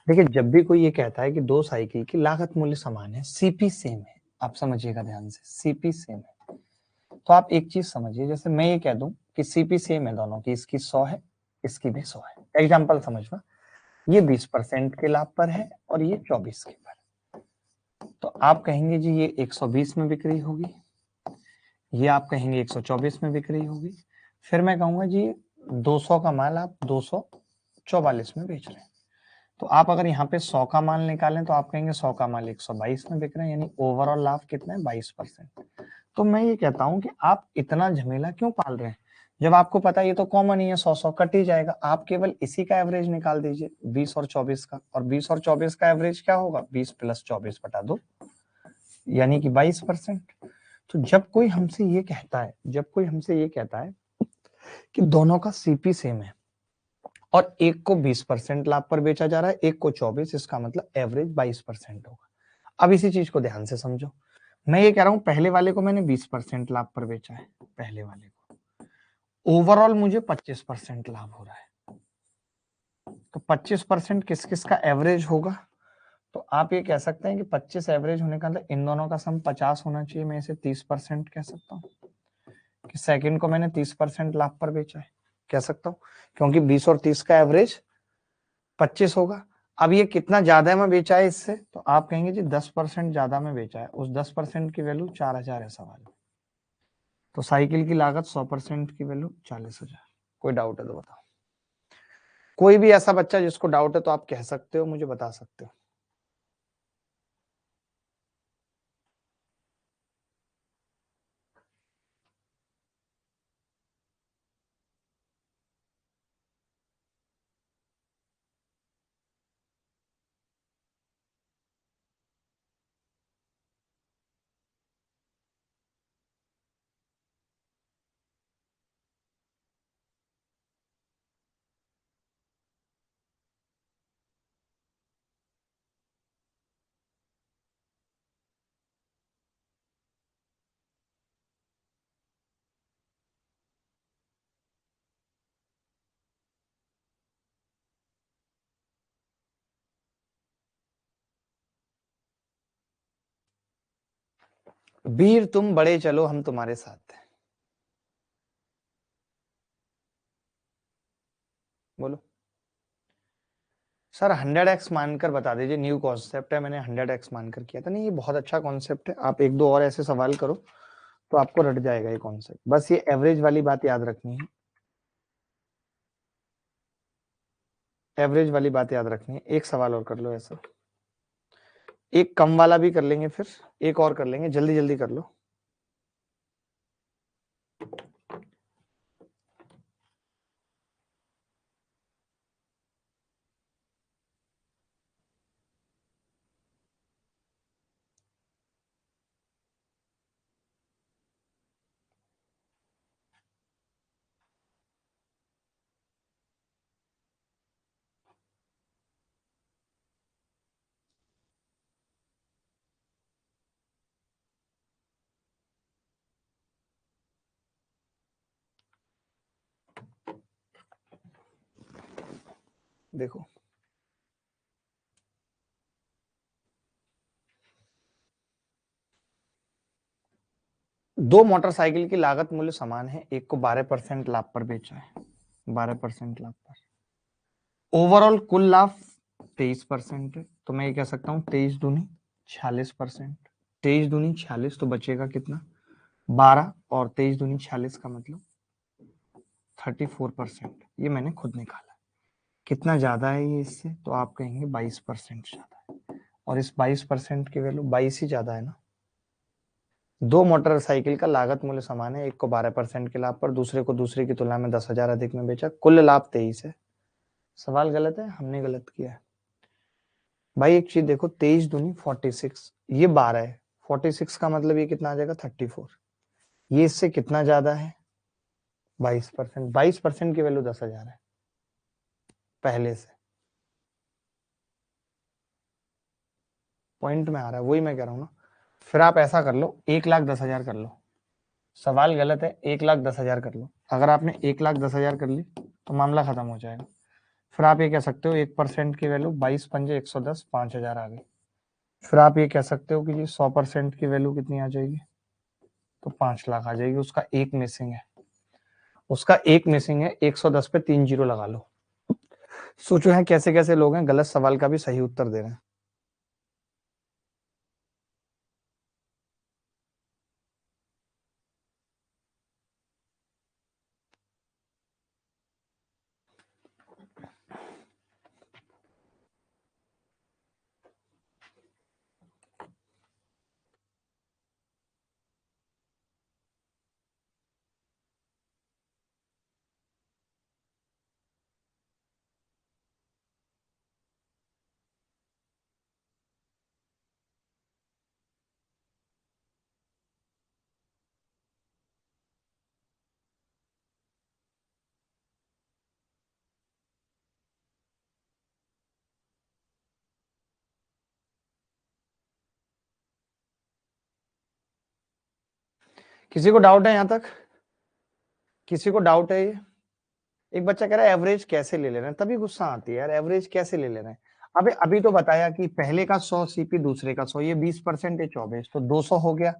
देखिए, जब भी कोई ये कहता है कि दो साइकिल की लागत मूल्य समान है, सीपी सेम है, आप समझिएगा ध्यान से, सीपी सेम है, तो आप एक चीज समझिए, जैसे मैं ये कह दूं कि सीपी सेम है दोनों की, इसकी 100 है, इसकी भी 100 है, एग्जाम्पल समझना, ये 20% के लाभ पर है और ये 24 के पर, तो आप कहेंगे जी ये 120 में बिक्री होगी, ये आप कहेंगे 124 में बिक रही होगी। फिर मैं कहूंगा जी 200 का माल आप 244 में बेच रहे हैं। तो आप अगर यहाँ पे 100 का माल निकालें तो आप कहेंगे 100 का माल 122 में बिक रहे हैं, यानी ओवरऑल लाभ कितना है 22%। तो मैं ये कहता हूं कि आप इतना झमेला क्यों पाल रहे हैं, जब आपको पता है ये तो कॉमन ही है, 100 कट ही जाएगा। आप केवल इसी का एवरेज निकाल दीजिए 20 और 24 का, और 20 और 24 का एवरेज क्या होगा 20 + 24 बटा 2, यानी कि 22%। तो जब कोई हमसे ये कहता है कि दोनों का सीपी सेम है और एक को 20% लाभ पर बेचा जा रहा है, एक को 24, इसका मतलब एवरेज 22% होगा। अब इसी चीज को ध्यान से समझो, मैं ये कह रहा हूं पहले वाले को मैंने 20% लाभ पर बेचा है, पहले वाले को ओवरऑल मुझे 25% लाभ हो रहा है। तो 25% किस किस का एवरेज होगा, तो आप ये कह सकते हैं कि 25 एवरेज होने का मतलब इन दोनों का सम 50 होना चाहिए। मैं इसे 30% कह सकता हूँ कि सेकंड को मैंने 30% लाभ पर बेचा है, कह सकता हूँ, क्योंकि 20 और 30 का एवरेज 25 होगा। अब ये कितना ज्यादा में बेचा है इससे, तो आप कहेंगे जी 10% ज्यादा में बेचा है, उस 10% की वैल्यू 4000 है सवाल में। तो साइकिल की लागत 100% की वैल्यू 40,000। कोई डाउट है तो बताओ। कोई भी ऐसा बच्चा जिसको डाउट है तो आप कह सकते हो, मुझे बता सकते हो। वीर तुम बड़े चलो हम तुम्हारे साथ हैं। बोलो सर 100x मानकर बता दीजिए, न्यू कॉन्सेप्ट है, मैंने 100x मानकर किया था। नहीं, ये बहुत अच्छा कॉन्सेप्ट है, आप एक दो और ऐसे सवाल करो तो आपको रट जाएगा ये कॉन्सेप्ट। बस ये एवरेज वाली बात याद रखनी है, एवरेज वाली बात याद रखनी है। एक सवाल और कर लो ऐसा, एक कम वाला भी कर लेंगे, फिर एक और कर लेंगे, जल्दी जल्दी कर लो। देखो दो मोटरसाइकिल की लागत मूल्य समान है, एक को 12% लाभ पर बेचा है, 12% लाभ पर, ओवरऑल कुल लाभ 23% है। तो मैं ये कह सकता हूँ 23 दूनी 46%, 23 दूनी 46, तो बचेगा कितना 12, और 23 दूनी 46 का मतलब 34%। ये मैंने खुद निकाला। कितना ज्यादा है ये इससे, तो आप कहेंगे 22% ज्यादा है, और इस 22% की वैल्यू 22 ही ज्यादा है ना। दो मोटरसाइकिल का लागत मूल्य समान है, एक को 12% के लाभ पर, दूसरे को दूसरे की तुलना में 10,000 अधिक में बेचा, कुल लाभ 23 है। सवाल गलत है, हमने गलत किया है भाई। एक चीज देखो, 23 दूनी 46, ये 12 है, 46 का मतलब ये कितना आ जाएगा 34, ये इससे कितना ज्यादा है 22%। 22% की वैल्यू 10,000 है पहले से। पॉइंट में आ रहा है, वही मैं कह रहा हूँ ना। फिर आप ऐसा कर लो, 1,10,000 कर लो। सवाल गलत है, 1,10,000 कर लो। अगर आपने 1,10,000 कर ली तो मामला खत्म हो जाएगा। फिर आप ये कह सकते हो 1% की वैल्यू 22 पंजे 110, 5,000 आ गई। फिर आप ये कह सकते हो कि जी 100% की वैल्यू कितनी आ जाएगी, तो 5 लाख आ जाएगी। उसका एक मिसिंग है, उसका एक मिसिंग है। 110 पे 3 जीरो लगा लो। सोचो है कैसे कैसे लोग हैं, गलत सवाल का भी सही उत्तर दे रहे हैं। किसी को डाउट है यहां तक? किसी को डाउट है ये? एक बच्चा कह रहा है एवरेज कैसे ले ले रहे हैं, तभी गुस्सा आती है यार, एवरेज कैसे ले ले रहे हैं? अबे अभी तो बताया कि पहले का 100 सीपी, दूसरे का 100, ये 20% है 24, तो 200 हो गया,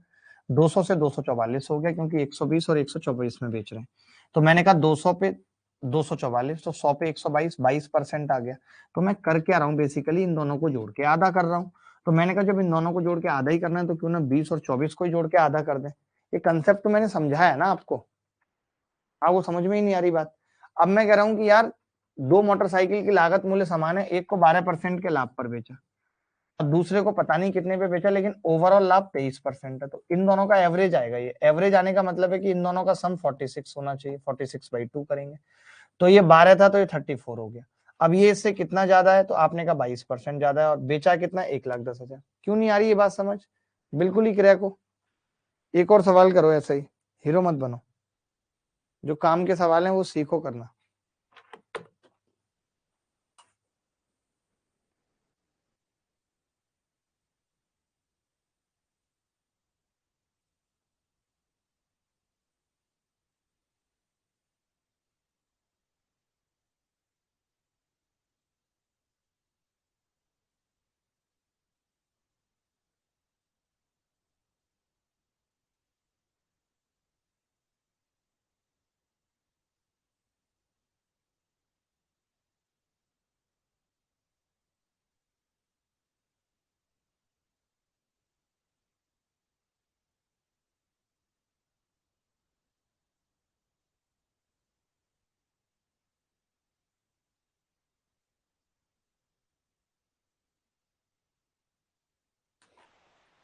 200 से 244 हो गया, क्योंकि 120 और 124 में बेच रहे हैं। तो मैंने कहा 200 पे 244, तो 100 पे 122, 22% आ गया। तो मैं कर क्या रहा हूँ, बेसिकली इन दोनों को जोड़ के आधा कर रहा हूँ। तो मैंने कहा जब इन दोनों को जोड़ के आधा ही करना है, तो क्यों ना 20 और 24 को ही जोड़ के आधा कर दें। ये कंसेप्ट तो मैंने समझाया ना आपको। हाँ, वो समझ में ही नहीं आ रही बात। अब मैं कह रहा हूँ कि यार दो मोटरसाइकिल की लागत मूल्य समान है, एक को 12% के लाभ पर बेचा और दूसरे को पता नहीं कितने पे बेचा, लेकिन ओवरऑल लाभ 23% है। तो इन दोनों का एवरेज आएगा। ये एवरेज आने का मतलब है कि इन दोनों का सम 46 होना चाहिए। 46/2 करेंगे तो ये 12 था, तो ये 34 हो गया। अब ये इससे कितना ज्यादा है, तो आपने कहा 22% ज्यादा है, और बेचा कितना, 1,10,000। क्यों नहीं आ रही ये बात समझ? बिल्कुल ही क्रैक हो। एक और सवाल करो ऐसा ही, हीरो मत बनो। जो काम के सवाल हैं वो सीखो करना।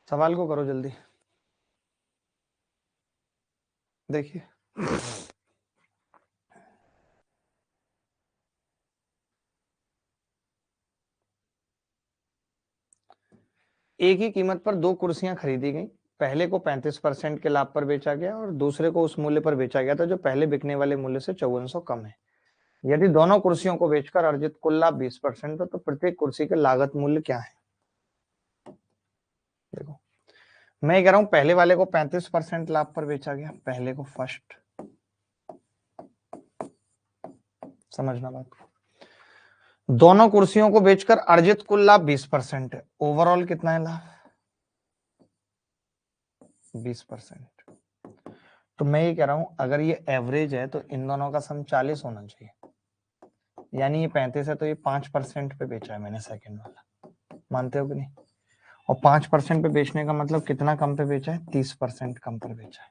सवाल को करो जल्दी। देखिए, एक ही कीमत पर दो कुर्सियां खरीदी गई। पहले को 35% के लाभ पर बेचा गया और दूसरे को उस मूल्य पर बेचा गया था जो पहले बिकने वाले मूल्य से 5400 कम है। यदि दोनों कुर्सियों को बेचकर अर्जित कुल लाभ 20% है, तो प्रत्येक कुर्सी के लागत मूल्य क्या है? देखो, मैं कह रहा हूं पहले वाले को 35% लाभ पर बेचा गया, पहले को फर्स्ट। समझना बात को। दोनों कुर्सियों को बेचकर अर्जित कुल लाभ 20% है। ओवरऑल कितना है लाभ? 20%। तो मैं ये कह रहा हूं अगर ये एवरेज है तो इन दोनों का सम 40 होना चाहिए। यानी ये 35 है, तो ये 5% पे बेचा है मैंने सेकंड वाला। मानते हो कि नहीं? और 5% पे बेचने का मतलब कितना कम पे बेचा है? 30% कम पर बेचा है।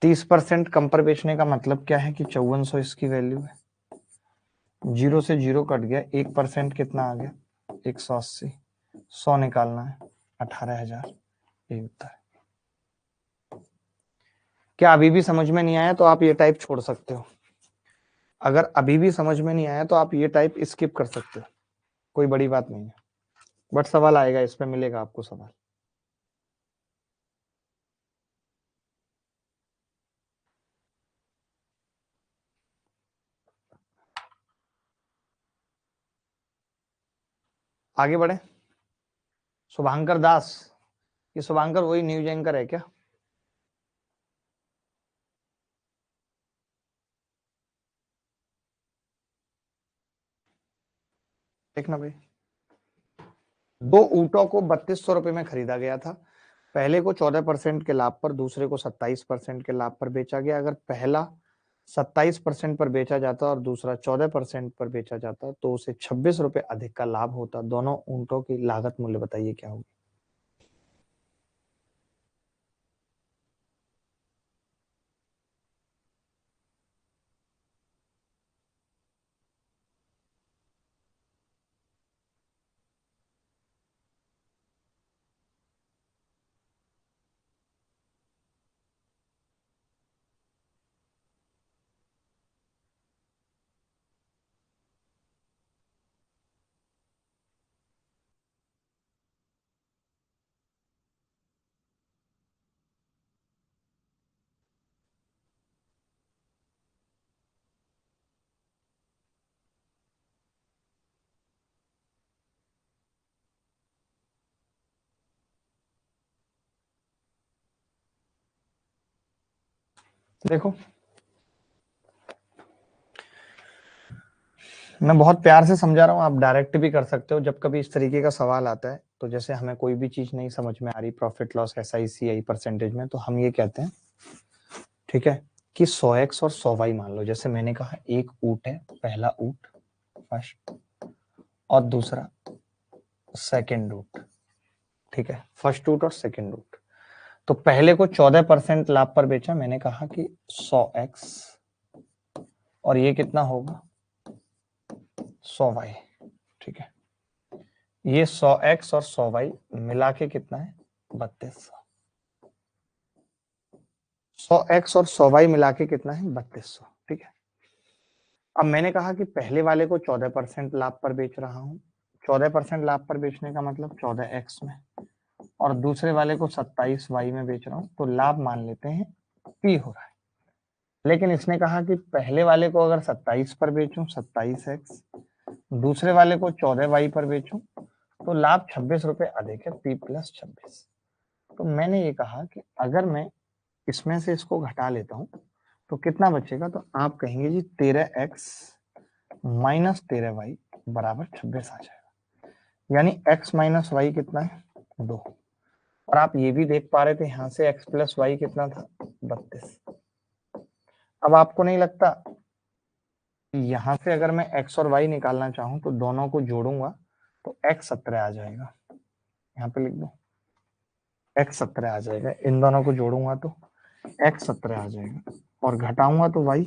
30% कम पर बेचने का मतलब क्या है कि 5400 इसकी वैल्यू है। जीरो से जीरो कट गया, 1% कितना आ गया? 180। 100 निकालना है, 18,000। ये उत्तर है। क्या अभी भी समझ में नहीं आया तो आप ये टाइप छोड़ सकते हो। अगर अभी भी समझ में नहीं आया तो आप ये टाइप स्किप कर सकते हो, कोई बड़ी बात नहीं है। बट सवाल आएगा, इस पे मिलेगा आपको सवाल। आगे बढ़े। शुभांकर दास, ये शुभांकर वही न्यूज एंकर है क्या? देखना भाई, दो ऊँटों को 3200 रुपए में खरीदा गया था। पहले को 14% के लाभ पर, दूसरे को 27% के लाभ पर बेचा गया। अगर पहला 27% पर बेचा जाता और दूसरा 14% पर बेचा जाता तो उसे 26 रुपए अधिक का लाभ होता। दोनों ऊँटों की लागत मूल्य बताइए क्या होगी? देखो मैं बहुत प्यार से समझा रहा हूँ, आप डायरेक्ट भी कर सकते हो। जब कभी इस तरीके का सवाल आता है तो जैसे हमें कोई भी चीज नहीं समझ में आ रही प्रॉफिट लॉस SICI परसेंटेज में, तो हम ये कहते हैं, ठीक है, कि 100x और 100y मान लो। जैसे मैंने कहा एक ऊंट है, पहला ऊंट फर्स्ट और दूसरा सेकेंड ऊंट, ठीक है, फर्स्ट ऊंट और सेकेंड ऊंट। तो पहले को 14% लाभ पर बेचा, मैंने कहा कि 100x और ये कितना होगा 100y, ठीक है। ये 100x और 100y मिला के कितना है 3200। 100x और 100y मिला के कितना है 3200, ठीक है। अब मैंने कहा कि पहले वाले को 14% लाभ पर बेच रहा हूं, 14% लाभ पर बेचने का मतलब 14x में, और दूसरे वाले को 27y में बेच रहा हूं, तो लाभ मान लेते हैं p हो रहा है। लेकिन इसने कहा कि पहले वाले को अगर 27 पर बेचूं 27x, दूसरे वाले को 14y पर बेचूं तो लाभ 26 रुपए अधिक है, p प्लस 26। तो मैंने ये कहा कि अगर मैं इसमें से इसको घटा लेता हूं तो कितना बचेगा, तो आप कहेंगे जी 13x माइनस 13y बराबर 26 आ जाएगा। यानी x माइनस वाई कितना है 2। और आप ये भी देख पा रहे थे यहाँ से x प्लस वाई कितना था 32। अब आपको नहीं लगता यहां से अगर मैं x और y निकालना चाहूं तो दोनों को जोड़ूंगा तो x 17 आ जाएगा, यहाँ पे लिख दो x 17 आ जाएगा। इन दोनों को जोड़ूंगा तो x 17 आ जाएगा और घटाऊंगा तो y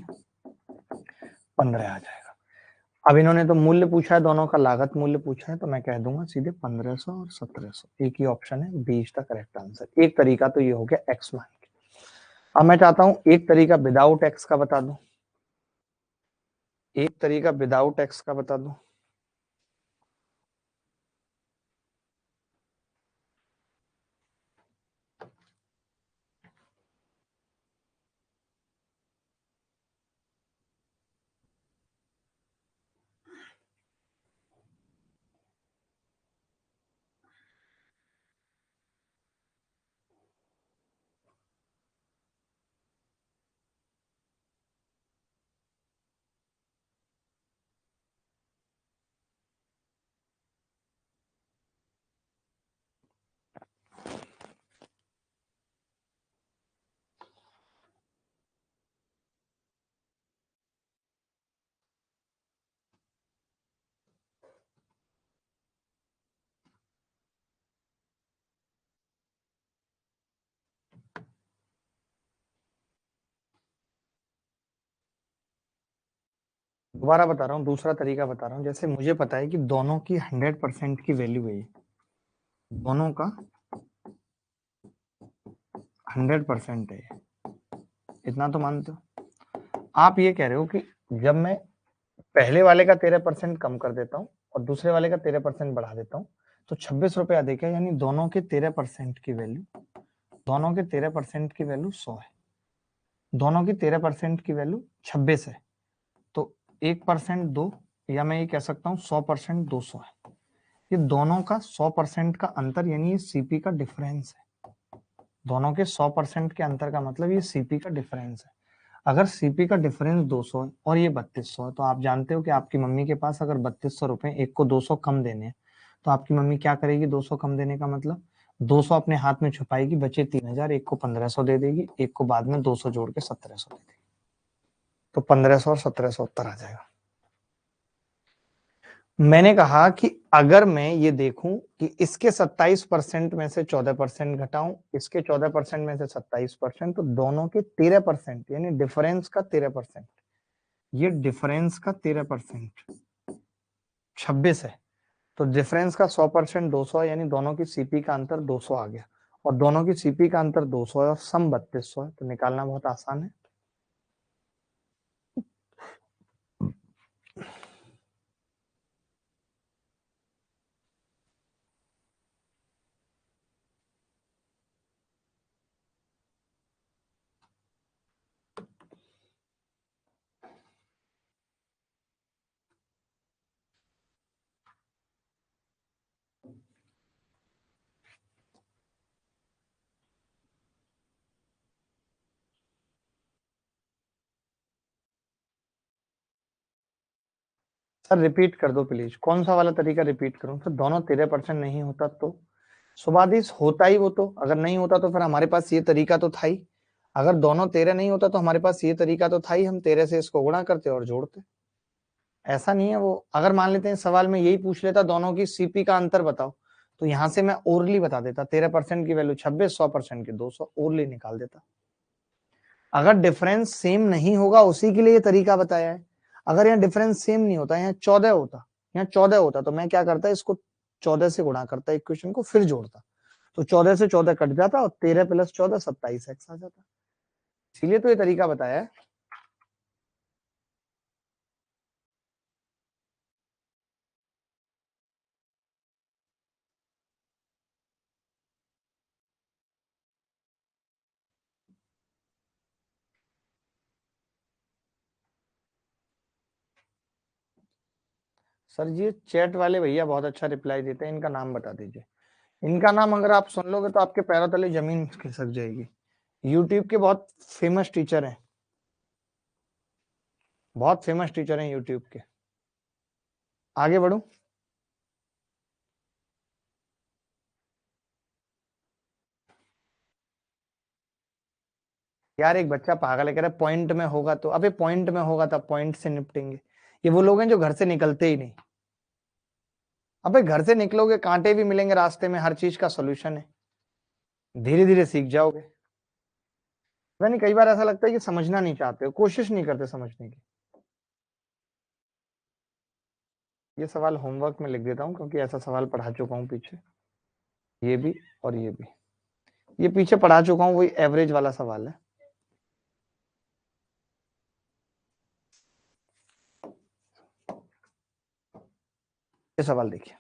15 आ जाएगा। अब इन्होंने तो मूल्य पूछा है, दोनों का लागत मूल्य पूछा है, तो मैं कह दूंगा सीधे 1500 और 1700, एक ही ऑप्शन है, B is the correct answer. एक तरीका तो ये हो गया एक्स मान के। अब मैं चाहता हूं एक तरीका विदाउट एक्स का बता दूं, एक तरीका विदाउट एक्स का बता दूं। दोबारा बता रहा हूँ, दूसरा तरीका बता रहा हूँ। जैसे मुझे पता है कि दोनों की 100% की वैल्यू है, दोनों का 100% है, इतना तो मानते हो। आप ये कह रहे हो कि जब मैं पहले वाले का 13% कम कर देता हूँ और दूसरे वाले का 13% बढ़ा देता हूँ तो 26 रुपए अधिक है, यानी दोनों के 13% की वैल्यू, दोनों के 13% की वैल्यू 100 है, दोनों की 13% की वैल्यू 26 है। तो 1% दो, या मैं ये कह सकता हूँ 100% 200 है। ये दोनों का 100% का अंतर, यानी ये सीपी का डिफरेंस है। दोनों के 100% के अंतर का मतलब ये सीपी का डिफरेंस है। अगर सीपी का डिफरेंस 200 है और ये 3200 है, तो आप जानते हो कि आपकी मम्मी के पास अगर 3200 रुपए, एक को 200 कम देने हैं, तो आपकी मम्मी क्या करेगी 200 कम देने का मतलब 200 अपने हाथ में छुपाएगी, बचे 3000, एक को 1500 दे देगी, एक को बाद में 200 जोड़ के 1700 दे देगी। तो 1500 और 1700 उत्तर आ जाएगा। मैंने कहा कि अगर मैं ये देखूं कि इसके 27% में से 14% घटाऊं, इसके 14% में से 27%, तो दोनों के 13%, यानी डिफरेंस का 13%, ये डिफरेंस का 13% 26 है। तो डिफरेंस का 100% 200 है, यानी दोनों की सीपी का अंतर 200 आ गया, और दोनों की सीपी का अंतर 200 है और सम 3200 है, तो निकालना बहुत आसान है। सर रिपीट कर दो प्लीज, कौन सा वाला तरीका रिपीट करूं? तो दोनों 13% नहीं होता तो सुबादिश होता ही वो, तो अगर नहीं होता तो फिर हमारे पास ये तरीका तो था ही। अगर दोनों 13 नहीं होता तो हमारे पास ये तरीका तो था ही, हम 13 से इसको गुणा करते और जोड़ते। ऐसा नहीं है वो, अगर मान लेते हैं सवाल में यही पूछ लेता दोनों की सीपी का अंतर बताओ, तो यहां से मैं ओरली बता देता, 13% की वैल्यू 26, 100% की 200, ओरली निकाल देता। अगर डिफरेंस सेम नहीं होगा उसी के लिए तरीका बताया है। अगर यहाँ डिफरेंस सेम नहीं होता, यहाँ 14 होता, यहाँ 14 होता, तो मैं क्या करता, इसको 14 से गुणा करता इक्वेशन को, फिर जोड़ता, तो 14 से 14 कट जाता और 13 प्लस 14 27 एक्स आ जाता। इसीलिए तो ये तरीका बताया है। सर जी चैट वाले भैया बहुत अच्छा रिप्लाई देते हैं, इनका नाम बता दीजिए। इनका नाम अगर आप सुन लोगे तो आपके पैरों तले जमीन खिसक जाएगी। यूट्यूब के बहुत फेमस टीचर हैं, बहुत फेमस टीचर हैं यूट्यूब के। आगे बढ़ू? यार एक बच्चा पागल है, कह रहा है पॉइंट में होगा तो, अबे पॉइंट में होगा तब पॉइंट से निपटेंगे। ये वो लोग हैं जो घर से निकलते ही नहीं। अबे घर से निकलोगे कांटे भी मिलेंगे रास्ते में, हर चीज का सोल्यूशन है, धीरे धीरे सीख जाओगे। नहीं, कई बार ऐसा लगता है कि समझना नहीं चाहते हो, कोशिश नहीं करते समझने की। ये सवाल होमवर्क में लिख देता हूँ क्योंकि ऐसा सवाल पढ़ा चुका हूँ पीछे, ये भी और ये भी, ये पीछे पढ़ा चुका हूँ, वही एवरेज वाला सवाल है। ये सवाल देखिए,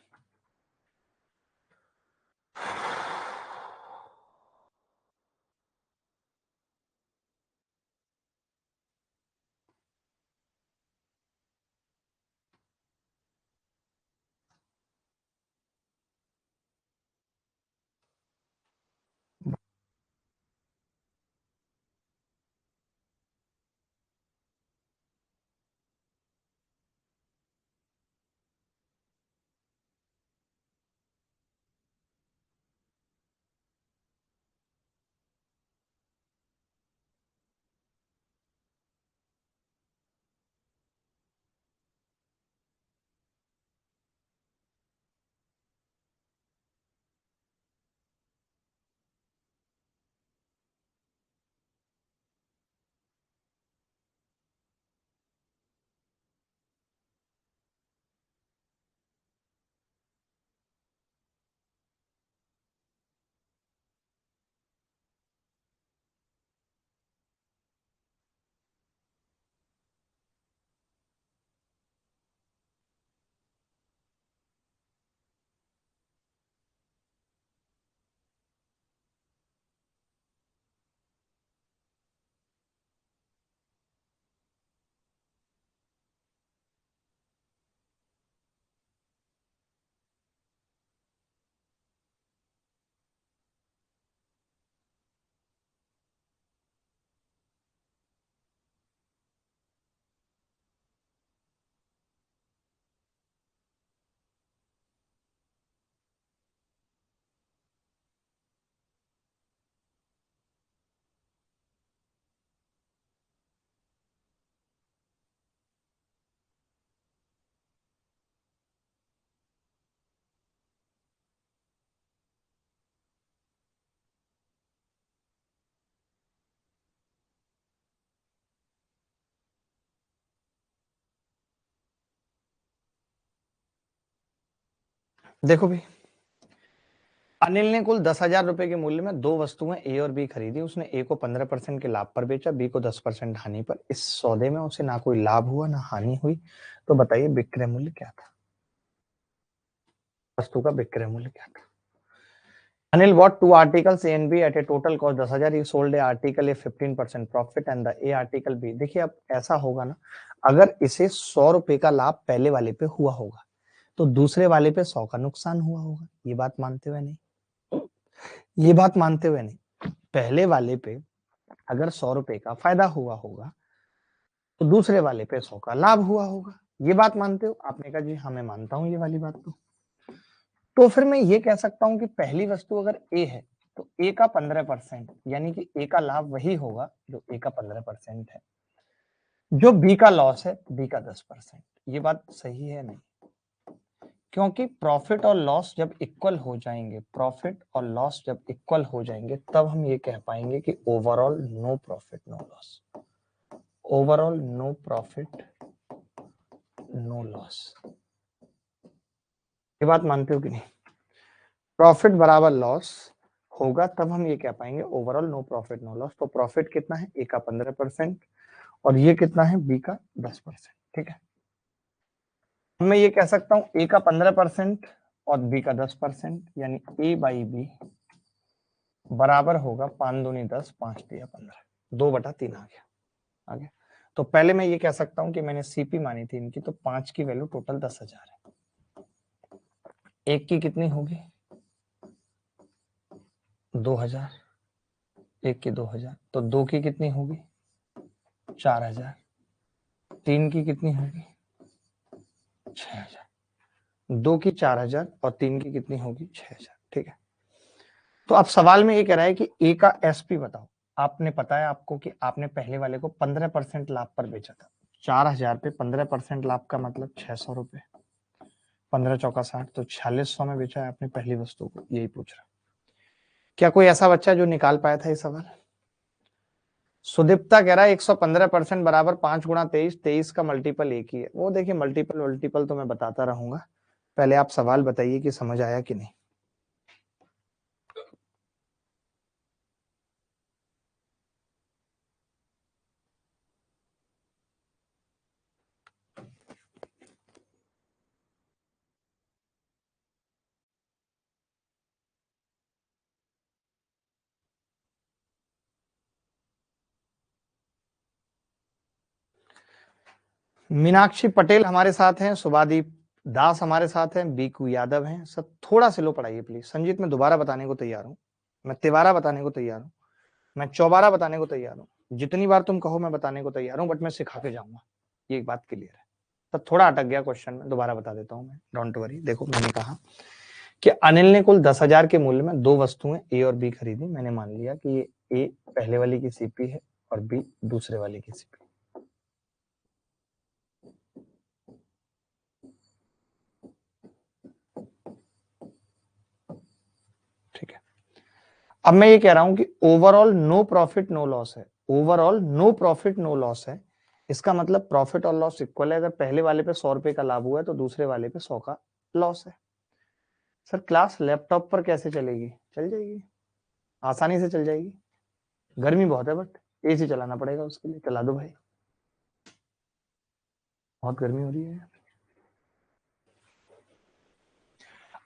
देखो भाई, अनिल ने कुल 10,000 रुपए के मूल्य में दो वस्तुएं ए और बी खरीदी। उसने ए को 15% के लाभ पर बेचा, बी को 10% हानि पर। इस सौदे में उसे ना कोई लाभ हुआ ना हानि हुई, तो बताइए विक्रय मूल्य क्या था? वस्तु का विक्रय मूल्य क्या था? Anil bought two articles A and B at a total cost 10,000. He sold a article a 15% profit and the A article B. देखिए अब ऐसा होगा ना, अगर इसे 100 रुपए का लाभ पहले वाले पे हुआ होगा तो दूसरे वाले पे 100 का नुकसान हुआ होगा। ये बात मानते हुए नहीं, ये बात मानते हुए नहीं, पहले वाले पे अगर 100 रुपए का फायदा हुआ होगा तो दूसरे वाले पे 100 का लाभ हुआ होगा। ये बात मानते हो? आपने कहा जी हाँ मैं मानता हूं ये वाली बात। तो फिर मैं ये कह सकता हूं कि पहली वस्तु अगर ए है तो ए का 15%, यानी कि ए का लाभ वही होगा जो ए का 15% है। जो बी का लॉस है बी का 10%। ये बात सही है नहीं? क्योंकि प्रॉफिट और लॉस जब इक्वल हो जाएंगे, प्रॉफिट और लॉस जब इक्वल हो जाएंगे, तब हम ये कह पाएंगे कि overall no profit no loss, overall no profit no loss. ये बात मानते हो कि नहीं? प्रॉफिट बराबर लॉस होगा तब हम ये कह पाएंगे overall no profit no loss. तो प्रॉफिट कितना है? ए का 15% और ये कितना है? बी का 10%। ठीक है, मैं ये कह सकता हूं ए का 15% और बी का 10%, यानी ए बाई बी बराबर होगा 5 दूनी 10, 5 तिया 15, 2/3 आ गया। आगे तो पहले मैं ये कह सकता हूं कि मैंने सीपी मानी थी इनकी, तो 5 की वैल्यू टोटल 10,000 है। एक की कितनी होगी? 2,000। एक की 2,000, तो दो की कितनी होगी? 4,000। तीन की कितनी होगी? 6,000। दो की 4,000 और तीन की कितनी होगी? 6,000। ठीक है, तो अब सवाल में ये कह रहा है कि ए का एसपी बताओ। आपने पता है आपको कि आपने पहले वाले को 15% लाभ पर बेचा था। 4,000 पे 15% लाभ का मतलब 600 रुपए, 15 चौका 60, तो 4600 में बेचा है आपने पहली वस्तु को। यही पूछ रहा। क्या कोई ऐसा बच्चा जो निकाल पाया था ये सवाल? सुदीप्ता कह रहा है 115% बराबर 5 गुणा 23, 23 का मल्टीपल एक ही है। वो देखिए मल्टीपल मल्टीपल तो मैं बताता रहूंगा, पहले आप सवाल बताइए कि समझ आया कि नहीं। मीनाक्षी पटेल हमारे साथ हैं, सुभादीप दास हमारे साथ हैं, बीकू यादव हैं। सब थोड़ा स्लो पढ़ाइए प्लीज। संजीत मैं दोबारा बताने को तैयार हूँ, मैं तिबारा बताने को तैयार हूँ, मैं चौबारा बताने को तैयार हूँ, जितनी बार तुम कहो मैं बताने को तैयार हूँ, बट मैं सिखा के जाऊंगा। ये एक बात क्लियर है। तब थोड़ा अटक गया क्वेश्चन में, दोबारा बता देता हूँ मैं, डोंट वरी। देखो मैंने कहा कि अनिल ने कुल 10,000 के मूल्य में दो वस्तुएं ए और बी खरीदी। मैंने मान लिया कि ये ए पहले वाली की सीपी है और बी दूसरे वाले की सीपी। ठीक है, अब मैं ये कह रहा हूं कि overall no profit no loss है। Overall no profit no loss है, इसका मतलब प्रॉफिट और लॉस इक्वल है। अगर पहले वाले पे 100 रुपए का लाभ हुआ है तो दूसरे वाले पे 100 का लॉस है। सर क्लास लैपटॉप पर कैसे चलेगी? चल जाएगी, आसानी से चल जाएगी। गर्मी बहुत है बट एसी चलाना पड़ेगा उसके लिए। चला दो भाई, बहुत गर्मी हो रही है।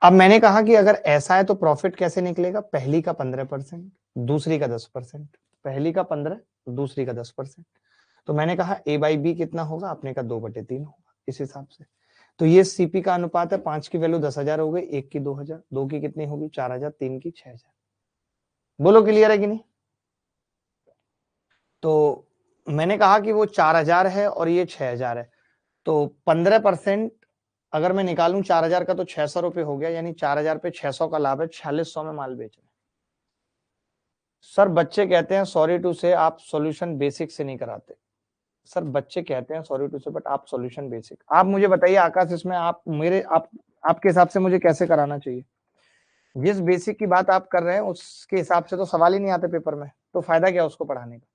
अब मैंने कहा कि अगर ऐसा है तो प्रॉफिट कैसे निकलेगा? पहली का 15%, दूसरी का 10%। पहली का 15, दूसरी का 10%। तो मैंने कहा ए बाई बी कितना होगा? आपने कहा 2/3 होगा। इस हिसाब से तो ये सीपी का अनुपात है। 5 की वैल्यू 10,000 हो गई, एक की 2,000, दो की कितनी होगी? 4,000, तीन की 6,000। बोलो क्लियर है कि नहीं? तो मैंने कहा कि वो 4,000 है और ये 6,000 है, तो 15% अगर मैं निकालूं 4,000 का तो 600 रुपए हो गया, यानी 4,000 पे 600 का लाभ है, 4600 में माल बेच रहे हैं। सर बच्चे कहते हैं सॉरी टू से आप सॉल्यूशन बेसिक से नहीं कराते। सर बच्चे कहते हैं सॉरी टू से, बट आप सॉल्यूशन बेसिक। आप मुझे बताइए आकाश, इसमें आप मेरे आप आपके हिसाब से मुझे कैसे कराना चाहिए? जिस बेसिक की बात आप कर रहे हैं उसके हिसाब से तो सवाल ही नहीं आते पेपर में, तो फायदा क्या उसको पढ़ाने का?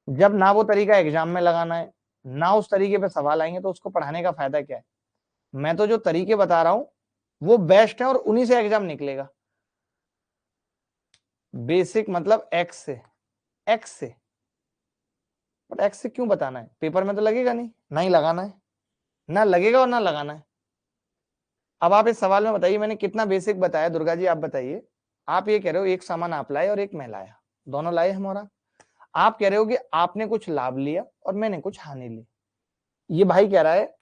जब ना वो तरीका एग्जाम में लगाना है, ना उस तरीके पे सवाल आएंगे, तो उसको पढ़ाने का फायदा क्या है? मैं तो जो तरीके बता रहा हूं वो बेस्ट है और उन्हीं से एग्जाम निकलेगा। बेसिक मतलब एक्स से, एक्स से। बट एक्स से क्यों बताना है? पेपर में तो लगेगा नहीं, ना ही लगाना है, ना लगेगा और ना लगाना है। अब आप इस सवाल में बताइए मैंने कितना बेसिक बताया? दुर्गा जी आप बताइए। आप ये कह रहे हो एक सामान आप लाए और एक मैं लाया, दोनों लाए हमारा। आप कह रहे हो कि आपने कुछ लाभ लिया और मैंने कुछ हानि ली। ये भाई कह रहा है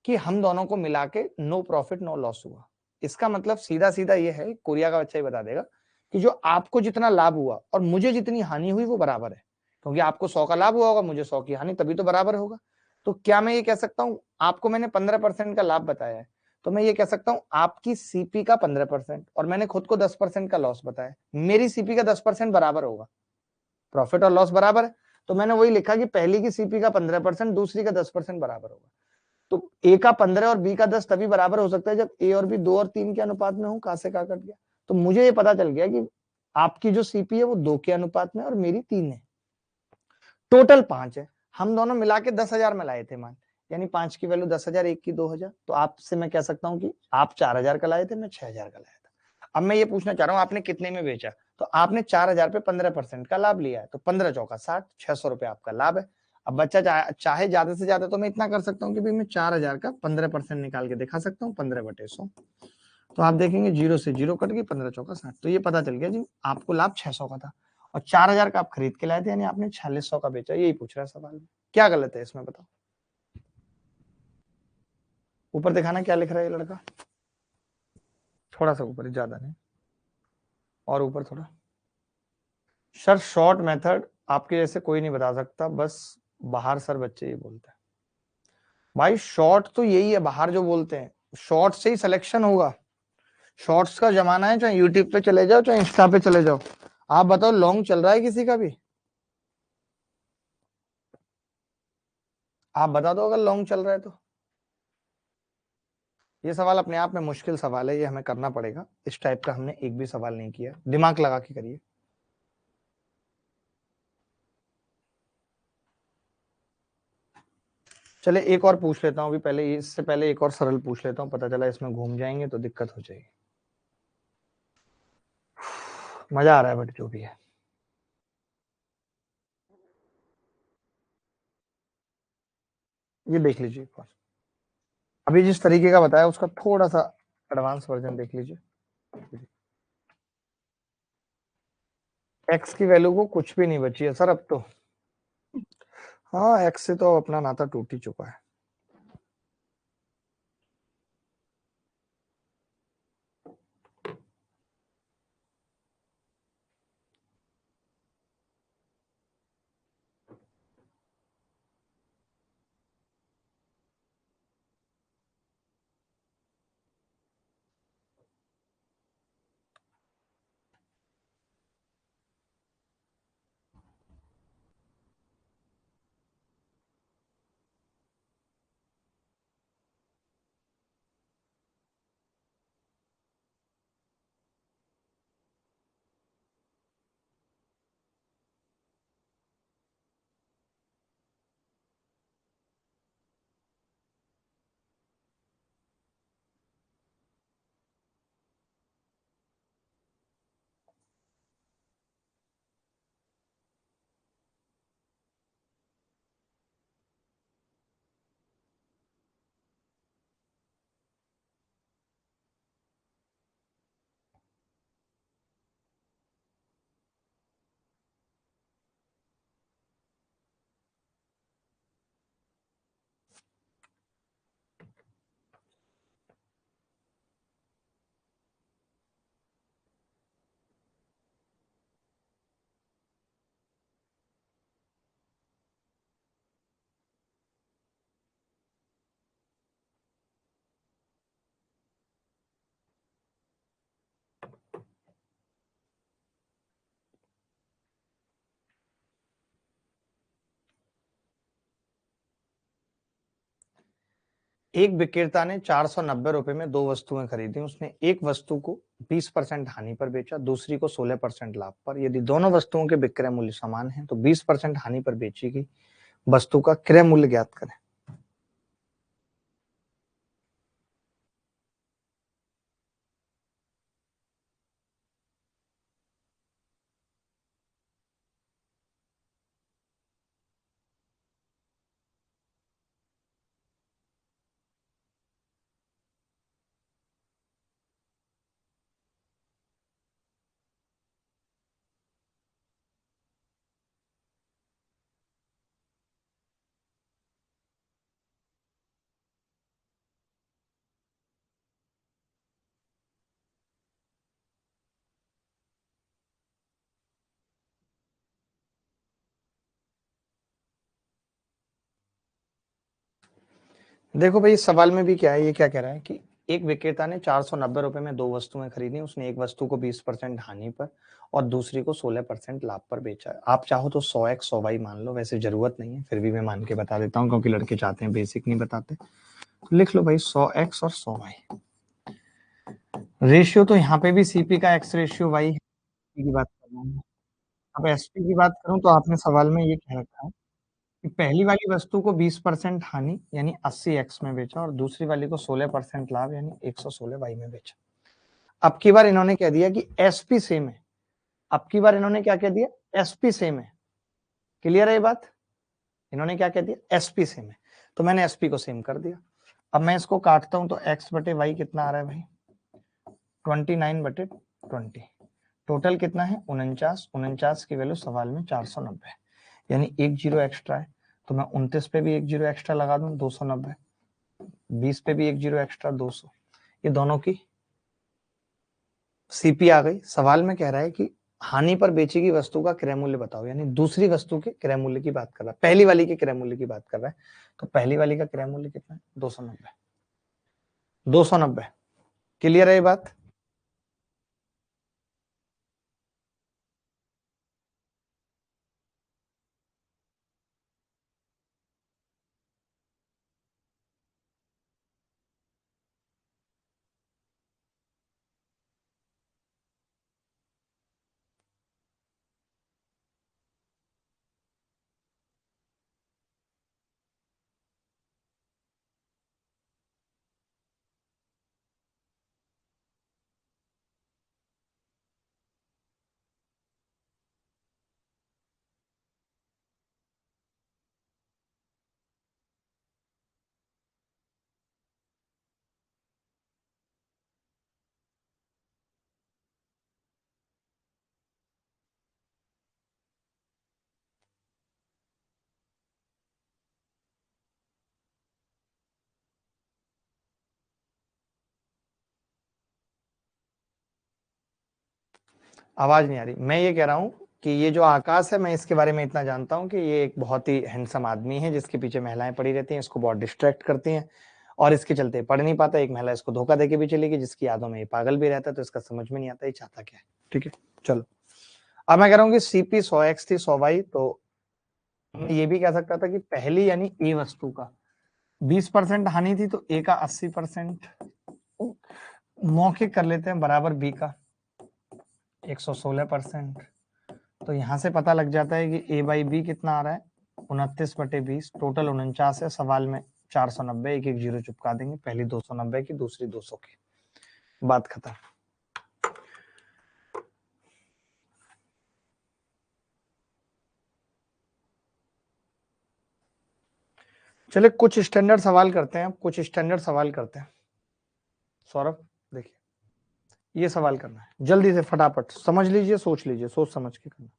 कि हम दोनों को मिला के नो प्रॉफिट नो लॉस हुआ। इसका मतलब सीधा सीधा ये है, कोरिया का बच्चा ही बता देगा, कि जो आपको जितना लाभ हुआ और मुझे जितनी हानि हुई वो बराबर है। क्योंकि आपको 100 का लाभ हुआ होगा, मुझे 100 की हानि, तभी तो बराबर होगा। तो क्या मैं ये कह सकता हूं, आपको मैंने 15% का लाभ बताया है, तो मैं ये कह सकता हूं आपकी सीपी का 15% और मैंने खुद को 10% का लॉस बताया, मेरी सीपी का 10% बराबर होगा, प्रॉफिट और लॉस बराबर है। तो मैंने वही लिखा कि पहली की सीपी का 15%, दूसरी का 10% बराबर होगा। तो ए का 15 और बी का 10 तभी बराबर हो सकता है जब ए और बी 2 और 3 के अनुपात में हो। कहां से कहां कट गया। तो मुझे ये पता चल गया कि आपकी जो सीपी है वो 2 के अनुपात में और मेरी 3 है, टोटल 5 है। हम दोनों मिला के 10,000 में लाए थे मान, यानी 5 की वैल्यू 10,000, एक की 2,000। तो आपसे मैं कह सकता हूं कि आप 4,000 का लाए थे, मैं 6,000 का लाया था। अब मैं ये पूछना चाह रहा हूं आपने कितने में बेचा, तो आपने 4,000 पे 15% का लाभ लिया है, तो 15 चौका 60, 600 रुपए आपका लाभ है। अब बच्चा चाहे ज्यादा से ज्यादा, तो मैं इतना कर सकता हूँ कि भाई मैं 4,000 का 15% निकाल के दिखा सकता हूँ, 15/100। तो आप देखेंगे 0 से 0 कट गई, 15 चौका 60। तो ये पता चल गया जी आपको लाभ 600 का था और 4,000 का आप खरीद के लाए थे, यानी आपने 4600 का बेचा। यही पूछ रहा है सवाल में, क्या गलत है इसमें बताओ। ऊपर दिखाना क्या लिख रहा है ये लड़का, थोड़ा सा ऊपर, ज्यादा नहीं, और ऊपर थोड़ा। सर शॉर्ट मेथड आपके जैसे कोई नहीं बता सकता, बस बाहर सर बच्चे ही बोलते हैं। भाई शॉर्ट तो यही है, बाहर जो बोलते हैं शॉर्ट से ही सिलेक्शन होगा। शॉर्ट्स का जमाना है, चाहे यूट्यूब पे चले जाओ चाहे इंस्टा पे चले जाओ। आप बताओ लॉन्ग चल रहा है किसी का भी, आप बता दो अगर लॉन्ग चल रहा है तो। ये सवाल अपने आप में मुश्किल सवाल है, ये हमें करना पड़ेगा। इस टाइप का हमने एक भी सवाल नहीं किया, दिमाग लगा के करिए। चले एक और पूछ लेता हूँ अभी, पहले इससे पहले एक और सरल पूछ लेता हूँ, पता चला इसमें घूम जाएंगे तो दिक्कत हो जाएगी। मजा आ रहा है बट जो भी है। ये देख लीजिए एक बार, अभी जिस तरीके का बताया उसका थोड़ा सा एडवांस वर्जन देख लीजिए। एक्स की वैल्यू को कुछ भी नहीं बची है सर अब तो। हाँ एक्स से तो अपना नाता टूट ही चुका है। एक विक्रेता ने 490 रुपए में दो वस्तुएं खरीदी, उसने एक वस्तु को 20% हानि पर बेचा, दूसरी को 16% लाभ पर। यदि दोनों वस्तुओं के विक्रय मूल्य समान हैं तो 20% हानि पर बेची गई वस्तु का क्रय मूल्य ज्ञात करें। देखो भाई सवाल में भी क्या है, ये क्या कह रहा है कि एक विक्रेता ने 490 रुपए में 2 वस्तुएं खरीदी। उसने एक वस्तु को 20% हानि पर और दूसरी को 16% लाभ पर बेचा। आप चाहो तो 100x 100y मान लो, वैसे जरूरत नहीं है, फिर भी मैं मान के बता देता हूँ क्योंकि लड़के चाहते हैं बेसिक नहीं बताते। तो लिख लो भाई 100x और 100y। रेशियो तो यहाँ पे भी सीपी का x रेशियो y की बात कर रहा हूँ। अब एसपी की बात करूं तो आपने सवाल में ये कह रखा है कि पहली वाली वस्तु को 20% हानि यानी 80x में बेचा और दूसरी वाली को 16% लाभ यानी 116y में बेचा। अब की बार इन्होंने कह दिया कि एसपी सेम है। अब की बार इन्होंने क्या कह दिया, एसपी सेम है। क्लियर है ये बात? इन्होंने क्या कह दिया, एसपी सेम है, तो मैंने एसपी को सेम कर दिया। अब मैं इसको काटता हूं तो एक्स बटे वाई कितना आ रहा है भाई, 29/20। टोटल कितना है 49। 49 की वैल्यू सवाल में 490 है, यानी एक जीरो एक्स्ट्रा है। तो मैं 29 पे भी एक जीरो एक्स्ट्रा लगा दूं 290, 20 पे भी एक जीरो एक्स्ट्रा 200। ये दोनों की सीपी आ गई। सवाल में कह रहा है कि हानि पर बेची गई वस्तु का क्रय मूल्य बताओ, यानी दूसरी वस्तु के क्रय मूल्य की बात कर रहा है, पहली वाली के क्रय मूल्य की बात कर रहा है। तो पहली वाली का क्रय मूल्य कितना है 290। 290 क्लियर है ये बात? आवाज नहीं आ रही। मैं ये कह रहा हूँ कि ये जो आकाश है, मैं इसके बारे में इतना जानता हूँ कि ये एक बहुत ही हैंडसम आदमी है जिसके पीछे महिलाएं पड़ी रहती हैं, इसको बहुत डिस्ट्रैक्ट करती हैं और इसके चलते पढ़ नहीं पाता। एक महिला इसको धोखा देके भी चली गई जिसकी यादों में ये पागल भी रहता है, तो इसका समझ में नहीं आता ये चाहता क्या है। ठीक है, चलो। अब मैं कह रहा हूँ कि सीपी 100x थी 100y, तो ये भी कह सकता था कि पहली यानी ए वस्तु का 20% हानि थी तो ए का 80% मौखिक कर लेते हैं बराबर बी का 116%। तो यहाँ से पता लग जाता है कि ए बाई बी कितना आ रहा है 29/20। टोटल 49 है, सवाल में 490, एक एक जीरो चिपका देंगे, पहली 290 की दूसरी 200 की, बात खत्म। चलिए कुछ स्टैंडर्ड सवाल करते हैं, कुछ स्टैंडर्ड सवाल करते हैं। सौरभ देखिए, ये सवाल करना है जल्दी से, फटाफट समझ लीजिए, सोच लीजिए, सोच समझ के करना।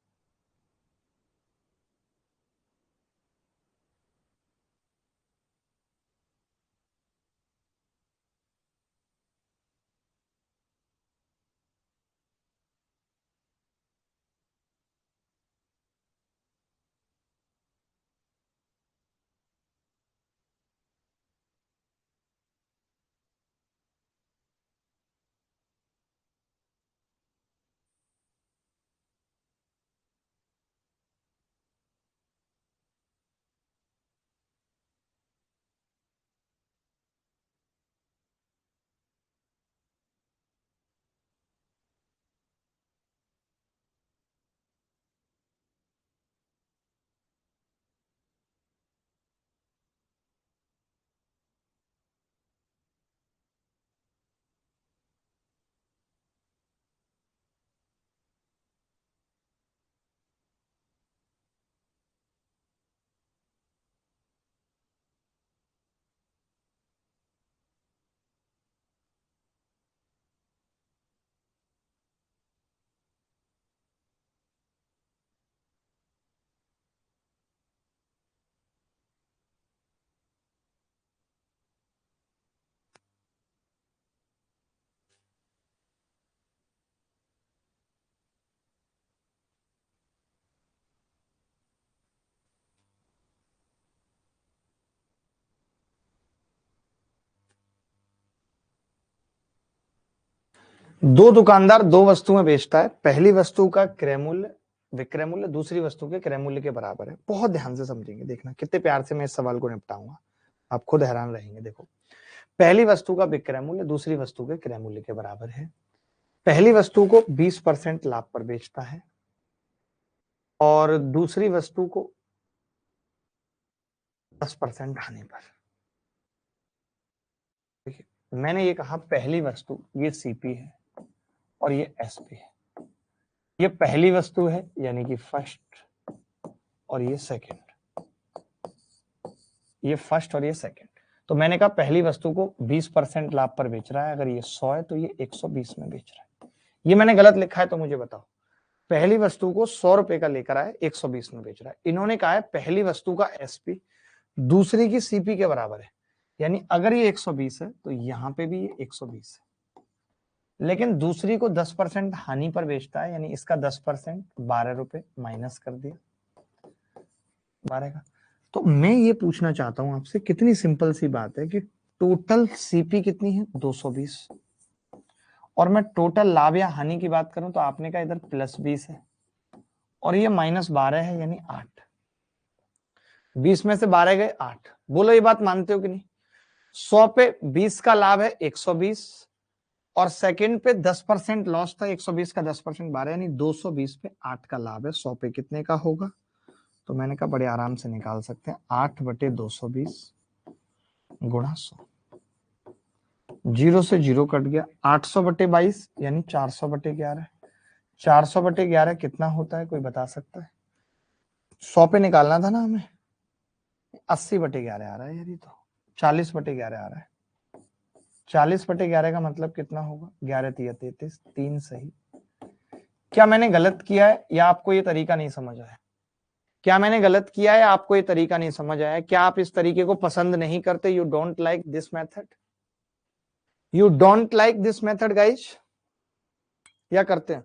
दो दुकानदार दो वस्तुएं बेचता है, पहली वस्तु का क्रय मूल्य विक्रय मूल्य दूसरी वस्तु के क्रय मूल्य के बराबर है। बहुत ध्यान से समझेंगे, देखना कितने प्यार से मैं इस सवाल को निपटाऊंगा, आप खुद हैरान रहेंगे। देखो, पहली वस्तु का विक्रय मूल्य दूसरी वस्तु के क्रय मूल्य के बराबर है। पहली वस्तु को 20% लाभ पर बेचता है और दूसरी वस्तु को 10% हानि पर। देखिए, मैंने ये कहा पहली वस्तु ये सीपी है और ये एसपी है। ये पहली वस्तु है यानी कि फर्स्ट, और ये सेकंड, ये फर्स्ट और ये सेकंड। तो मैंने कहा पहली वस्तु को 20% लाभ पर बेच रहा है, अगर ये 100 है तो ये 120 में बेच रहा है। ये मैंने गलत लिखा है तो मुझे बताओ। पहली वस्तु को 100 रुपए का लेकर आए, 120 में बेच रहा है। इन्होंने कहा है पहली वस्तु का एसपी दूसरी की सीपी के बराबर है, यानी अगर ये 120 है तो यहां पे भी ये 120 है, लेकिन दूसरी को 10% हानि पर बेचता है, यानी इसका 10% 12 रुपए माइनस कर दिया 12 का। तो मैं ये पूछना चाहता हूं आपसे, कितनी सिंपल सी बात है कि टोटल सीपी कितनी है 220, और मैं टोटल लाभ या हानि की बात करूं तो आपने कहा इधर +20 है और ये -12 है, यानी 8। 20 में से 12 गए 8। बोलो ये बात मानते हो कि नहीं? 100 पे 20 का लाभ है 120 और सेकंड पे 10% लॉस था, 120 का 10% 12, यानी 220 पे 8 का लाभ है। 100 पे कितने का होगा? तो मैंने कहा बड़े आराम से निकाल सकते हैं, 8/220 गुणा 100। 0 से 0 कट गया, 800/22 यानी 400/11। 400/11 कितना होता है, कोई बता सकता है? 100 पे निकालना था ना हमें, 80/11 आ रहा है यार, ये तो 40/11 आ रहा है। 40/11 का मतलब कितना होगा? 11×3 = 33, 3 सही। क्या मैंने गलत किया है या आपको ये तरीका नहीं समझ आया? क्या मैंने गलत किया है, आपको ये तरीका नहीं समझ आया? क्या आप इस तरीके को पसंद नहीं करते? You don't like this method? You don't like this method guys, या करते हैं?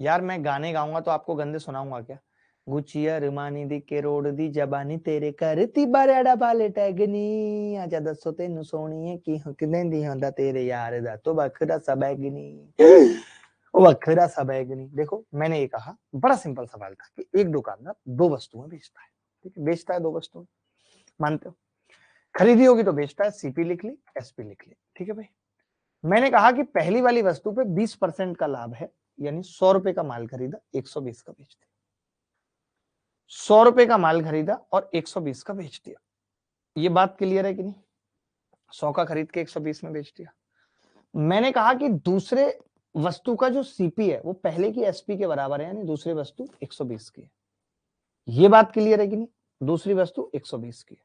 यार मैं गाने गाऊंगा तो आपको गंदे सुनाऊंगा क्या? गुचिया रुमानी दी के रोड दी जबानी तेरे करती बरड़ा बाले टैगनी आजा दसो तेनु सोनिए की हक देंदी होंदा तेरे यार दा तो बखरा सा बैगनी वखरा सा बैगनी। देखो मैंने ये कहा, बड़ा सिंपल सवाल था कि एक दुकानदार दो वस्तुएं बेचता है, ठीक है, बेचता है दो वस्तुएं, मानते हो? खरीदी होगी तो बेचता है, सीपी लिख ली, एसपी लिख ली, ठीक है भाई। मैंने कहा कि पहली वाली वस्तु पे 20% का लाभ है, यानी 100 रुपए का माल खरीदा, 120 का बेच दिया। 100 रुपए का माल खरीदा और 120 का बेच दिया। ये बात क्लियर है कि नहीं? 100 का खरीद के 120 में बेच दिया। मैंने कहा कि दूसरे वस्तु का जो सीपी है वो पहले की एसपी के बराबर है, यानी दूसरी वस्तु 120 की है। ये बात क्लियर है कि नहीं? दूसरी वस्तु 120 की है।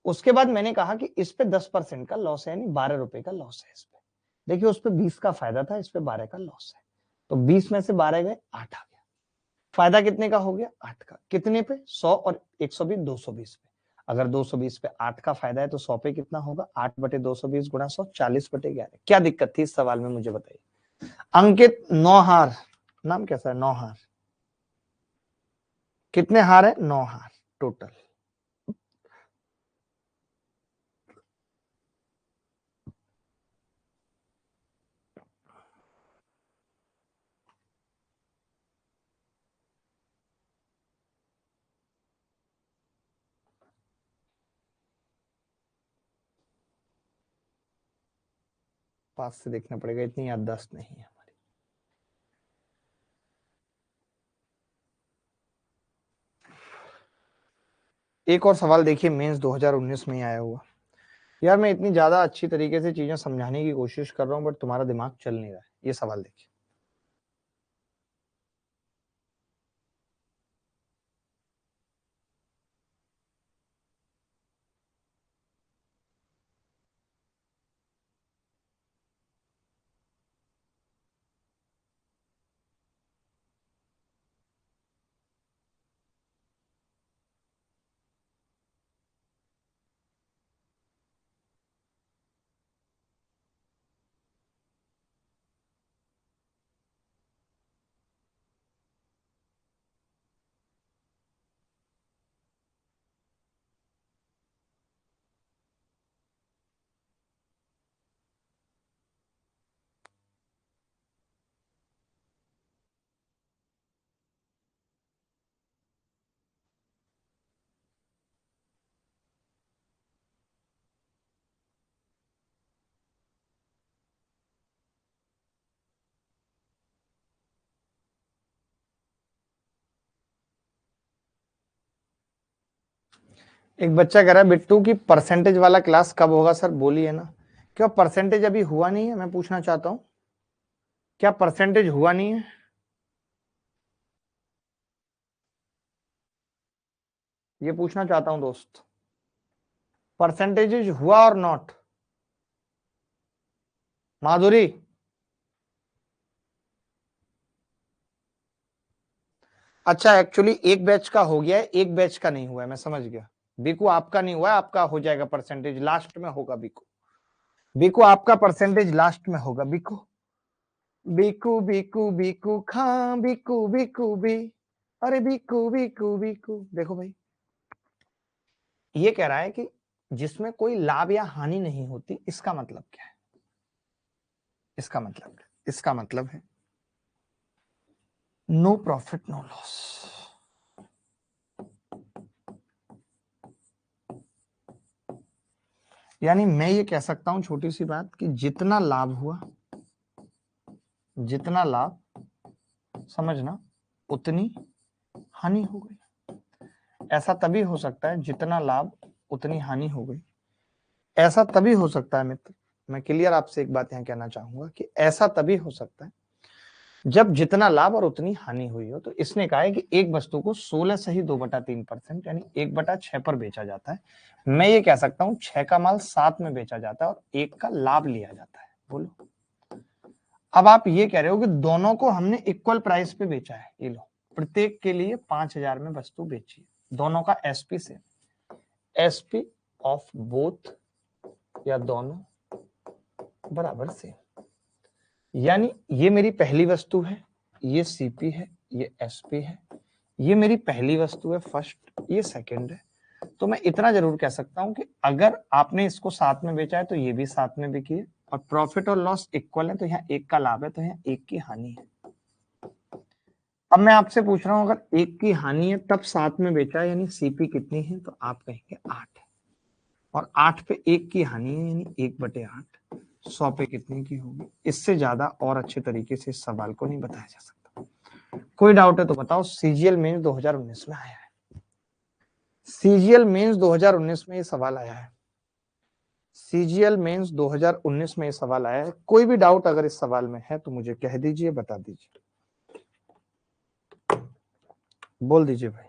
उसके बाद मैंने कहा कि इस पे 10% का लॉस है, यानी 12 रुपए का लॉस है इस पे। देखिए उस पे 20 का फायदा था, इस पे 12 का लॉस है, तो 20 में से 12 गए 8 आ गया। फायदा कितने का हो गया? 8 का। कितने पे? 100 और 120 220 पे। अगर 220 पे 8 का फायदा है तो 100 पे कितना होगा? 8/220 गुणा 100, 40/11। क्या दिक्कत थी इस सवाल में, मुझे बताइए। अंकित नौहार, नाम कैसा है? नौहार। कितने हार है? 9 हार टोटल। पास से देखना पड़ेगा, इतनी याददाश्त नहीं है हमारी। एक और सवाल देखिए, मेंस 2019 में आया हुआ। यार मैं इतनी ज्यादा अच्छी तरीके से चीजें समझाने की कोशिश कर रहा हूं, बट तुम्हारा दिमाग चल नहीं रहा है। ये सवाल देखिए, एक बच्चा कह रहा है बिट्टू की परसेंटेज वाला क्लास कब होगा सर, बोलिए ना। क्या परसेंटेज अभी हुआ नहीं है? मैं पूछना चाहता हूं, क्या परसेंटेज हुआ नहीं है? ये पूछना चाहता हूं दोस्त, परसेंटेज हुआ और नॉट? माधुरी, अच्छा एक्चुअली एक बैच का हो गया है, एक बैच का नहीं हुआ है, मैं समझ गया। बीकू आपका नहीं हुआ है, आपका हो जाएगा परसेंटेज, लास्ट में होगा बीकू। बीकू आपका परसेंटेज लास्ट में होगा बीकू। बीकू बीकू बीकू खां बीकू बीकू बी, अरे बीकू बीकू बीकू। देखो भाई, ये कह रहा है कि जिसमें कोई लाभ या हानि नहीं होती, इसका मतलब क्या है? इसका मतलब है नो प्रॉफिट नो लॉस। यानी मैं ये कह सकता हूं छोटी सी बात, कि जितना लाभ हुआ, जितना लाभ, समझना, उतनी हानि हो गई। ऐसा तभी हो सकता है जितना लाभ उतनी हानि हो गई। ऐसा तभी हो सकता है मित्र, मैं क्लियर आपसे एक बात यहां कहना चाहूंगा कि ऐसा तभी हो सकता है जब जितना लाभ और उतनी हानि हुई हो। तो इसने कहा है कि एक वस्तु को 16 से ही 2/3% यानी 1/6 पर बेचा जाता है। मैं ये कह सकता हूं 6 का माल 7 में बेचा जाता है और 1 का लाभ लिया जाता है। बोलो, अब आप ये कह रहे हो कि दोनों को हमने इक्वल प्राइस पे बेचा है। ये लो, प्रत्येक के लिए 5,000 में वस्तु बेची, दोनों का एसपी से, एसपी ऑफ बोथ, या दोनों बराबर से। यानी ये मेरी पहली वस्तु है, ये सीपी है, ये एसपी है। ये मेरी पहली वस्तु है फर्स्ट, ये सेकंड है। तो मैं इतना जरूर कह सकता हूं कि अगर आपने इसको साथ में बेचा है तो ये भी साथ में बिकी है, और प्रॉफिट और लॉस इक्वल है, तो यहाँ एक का लाभ है तो यहाँ एक की हानि है। अब मैं आपसे पूछ रहा हूं, अगर एक की हानि है तब साथ में बेचा है, यानी सीपी कितनी है? तो आप कहेंगे 8 है। और 8 पे एक की हानि है, यानी 1/8, 100 पे कितने की होगी? इससे ज्यादा और अच्छे तरीके से इस सवाल को नहीं बताया जा सकता। कोई डाउट है तो बताओ। सीजीएल मेंस 2019 में आया है, सीजीएल मेंस 2019 में ये सवाल आया है, सीजीएल मेंस 2019 में ये सवाल आया है। कोई भी डाउट अगर इस सवाल में है तो मुझे कह दीजिए, बता दीजिए, बोल दीजिए भाई।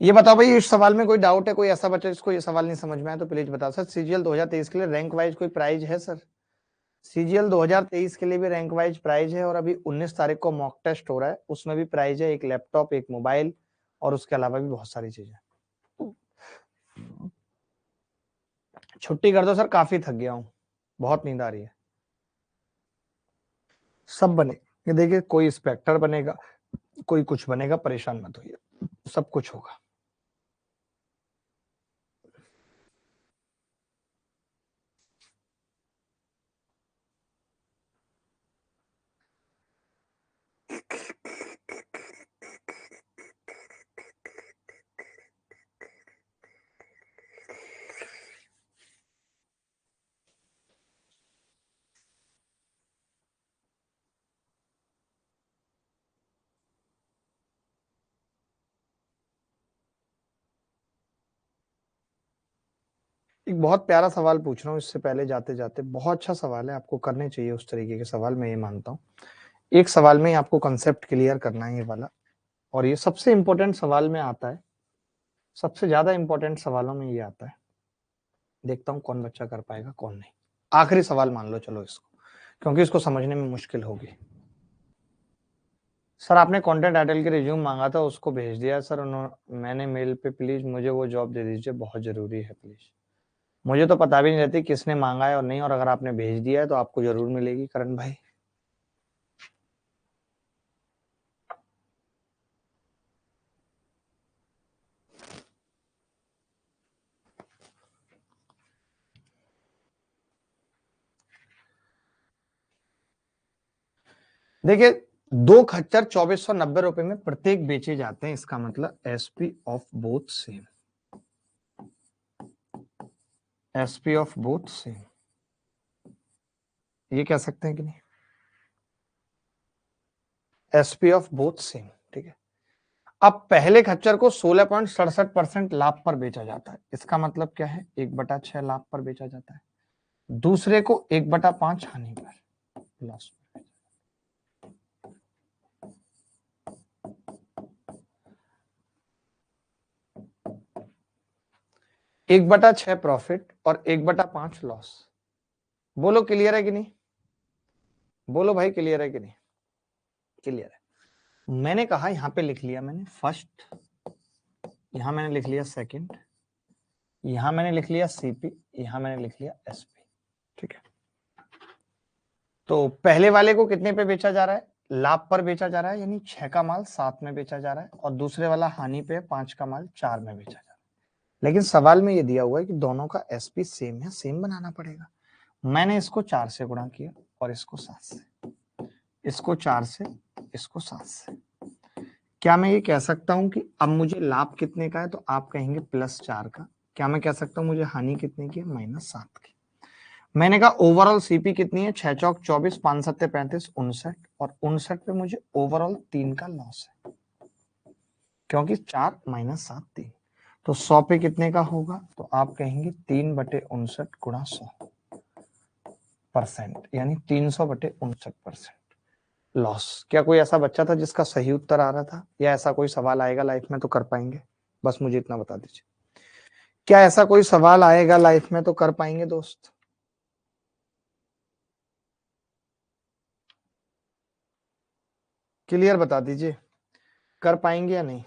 ये बताओ भाई, इस सवाल में कोई डाउट है? कोई ऐसा बच्चा जिसको ये सवाल नहीं समझ में आया तो प्लीज बताओ। सर सीजीएल 2023 के लिए रैंक वाइज कोई प्राइज है सर? सीजीएल 2023 के लिए भी रैंक वाइज प्राइज है, और अभी 19 तारीख को मॉक टेस्ट हो रहा है, उसमें भी प्राइज है, एक लैपटॉप, एक मोबाइल, और उसके अलावा भी बहुत सारी चीजें। छुट्टी कर दो सर, काफी थक गया हूं, बहुत नींद आ रही है। सब बने, ये देखिए, कोई इंस्पेक्टर बनेगा, कोई कुछ बनेगा, परेशान मत होइए, सब कुछ होगा। एक बहुत प्यारा सवाल पूछ रहा हूँ इससे पहले जाते जाते, बहुत अच्छा सवाल है, आपको करने चाहिए उस तरीके के सवाल, मैं ये मानता हूँ। एक सवाल में ही आपको कंसेप्ट क्लियर करना है ये वाला, और ये सबसे इंपॉर्टेंट सवाल में आता है, सबसे ज्यादा इंपॉर्टेंट सवालों में ये आता है। देखता हूँ कौन बच्चा कर पाएगा कौन नहीं। आखिरी सवाल मान लो चलो इसको, क्योंकि इसको समझने में मुश्किल होगी। सर आपने कंटेंट टाइटल के रिज्यूम मांगा था, उसको भेज दिया सर उन्होंने, मैंने मेल पे, प्लीज मुझे वो जॉब दे दीजिए, बहुत जरूरी है प्लीज। मुझे तो पता भी नहीं रहती किसने मांगा है और नहीं, और अगर आपने भेज दिया है तो आपको जरूर मिलेगी करण भाई। देखिए, दो खच्चर 2490 रुपए में प्रत्येक बेचे जाते हैं, इसका मतलब SP of both same, SP of both same, ये कह सकते हैं कि नहीं? एसपी ऑफ बोथ सेम, ठीक है। अब पहले खच्चर को 16.67% लाभ पर बेचा जाता है, इसका मतलब क्या है? 1/6 लाभ पर बेचा जाता है। दूसरे को 1/5 हानि पर, लॉस। 1/6 प्रॉफिट और 1/5 लॉस। बोलो क्लियर है कि नहीं? बोलो भाई क्लियर है कि नहीं? क्लियर है। मैंने कहा, यहां पे लिख लिया मैंने फर्स्ट, यहां मैंने लिख लिया सेकंड, यहां मैंने लिख लिया सीपी, यहां मैंने लिख लिया एसपी, ठीक है। तो पहले वाले को कितने पे बेचा जा रहा है? लाभ पर बेचा जा रहा है, यानी 6 का माल 7 में बेचा जा रहा है, और दूसरे वाला हानि पे 5 का माल 4 में बेचा जा रहा है। लेकिन सवाल में ये दिया हुआ है कि दोनों का एसपी सेम है, सेम बनाना पड़ेगा। मैंने इसको 4 से गुणा किया और इसको 7 से, इसको 4 से, इसको 7 से। क्या मैं ये कह सकता हूं कि अब मुझे लाभ कितने का है? तो आप कहेंगे +4 का। क्या मैं कह सकता हूं मुझे हानि कितने की है? -7 की। मैंने कहा ओवरऑल सीपी कितनी है? 6 चौक 24, 5 सत्ते 35, 59, और 59 पे मुझे ओवरऑल 3 का लॉस है, क्योंकि 4 - 7 3। तो 100 पे कितने का होगा? तो आप कहेंगे 3/59 गुणा 100%, यानी 300/59% लॉस। क्या कोई ऐसा बच्चा था जिसका सही उत्तर आ रहा था, या ऐसा कोई सवाल आएगा लाइफ में तो कर पाएंगे? बस मुझे इतना बता दीजिए, क्या ऐसा कोई सवाल आएगा लाइफ में तो कर पाएंगे दोस्त? क्लियर बता दीजिए, कर पाएंगे या नहीं?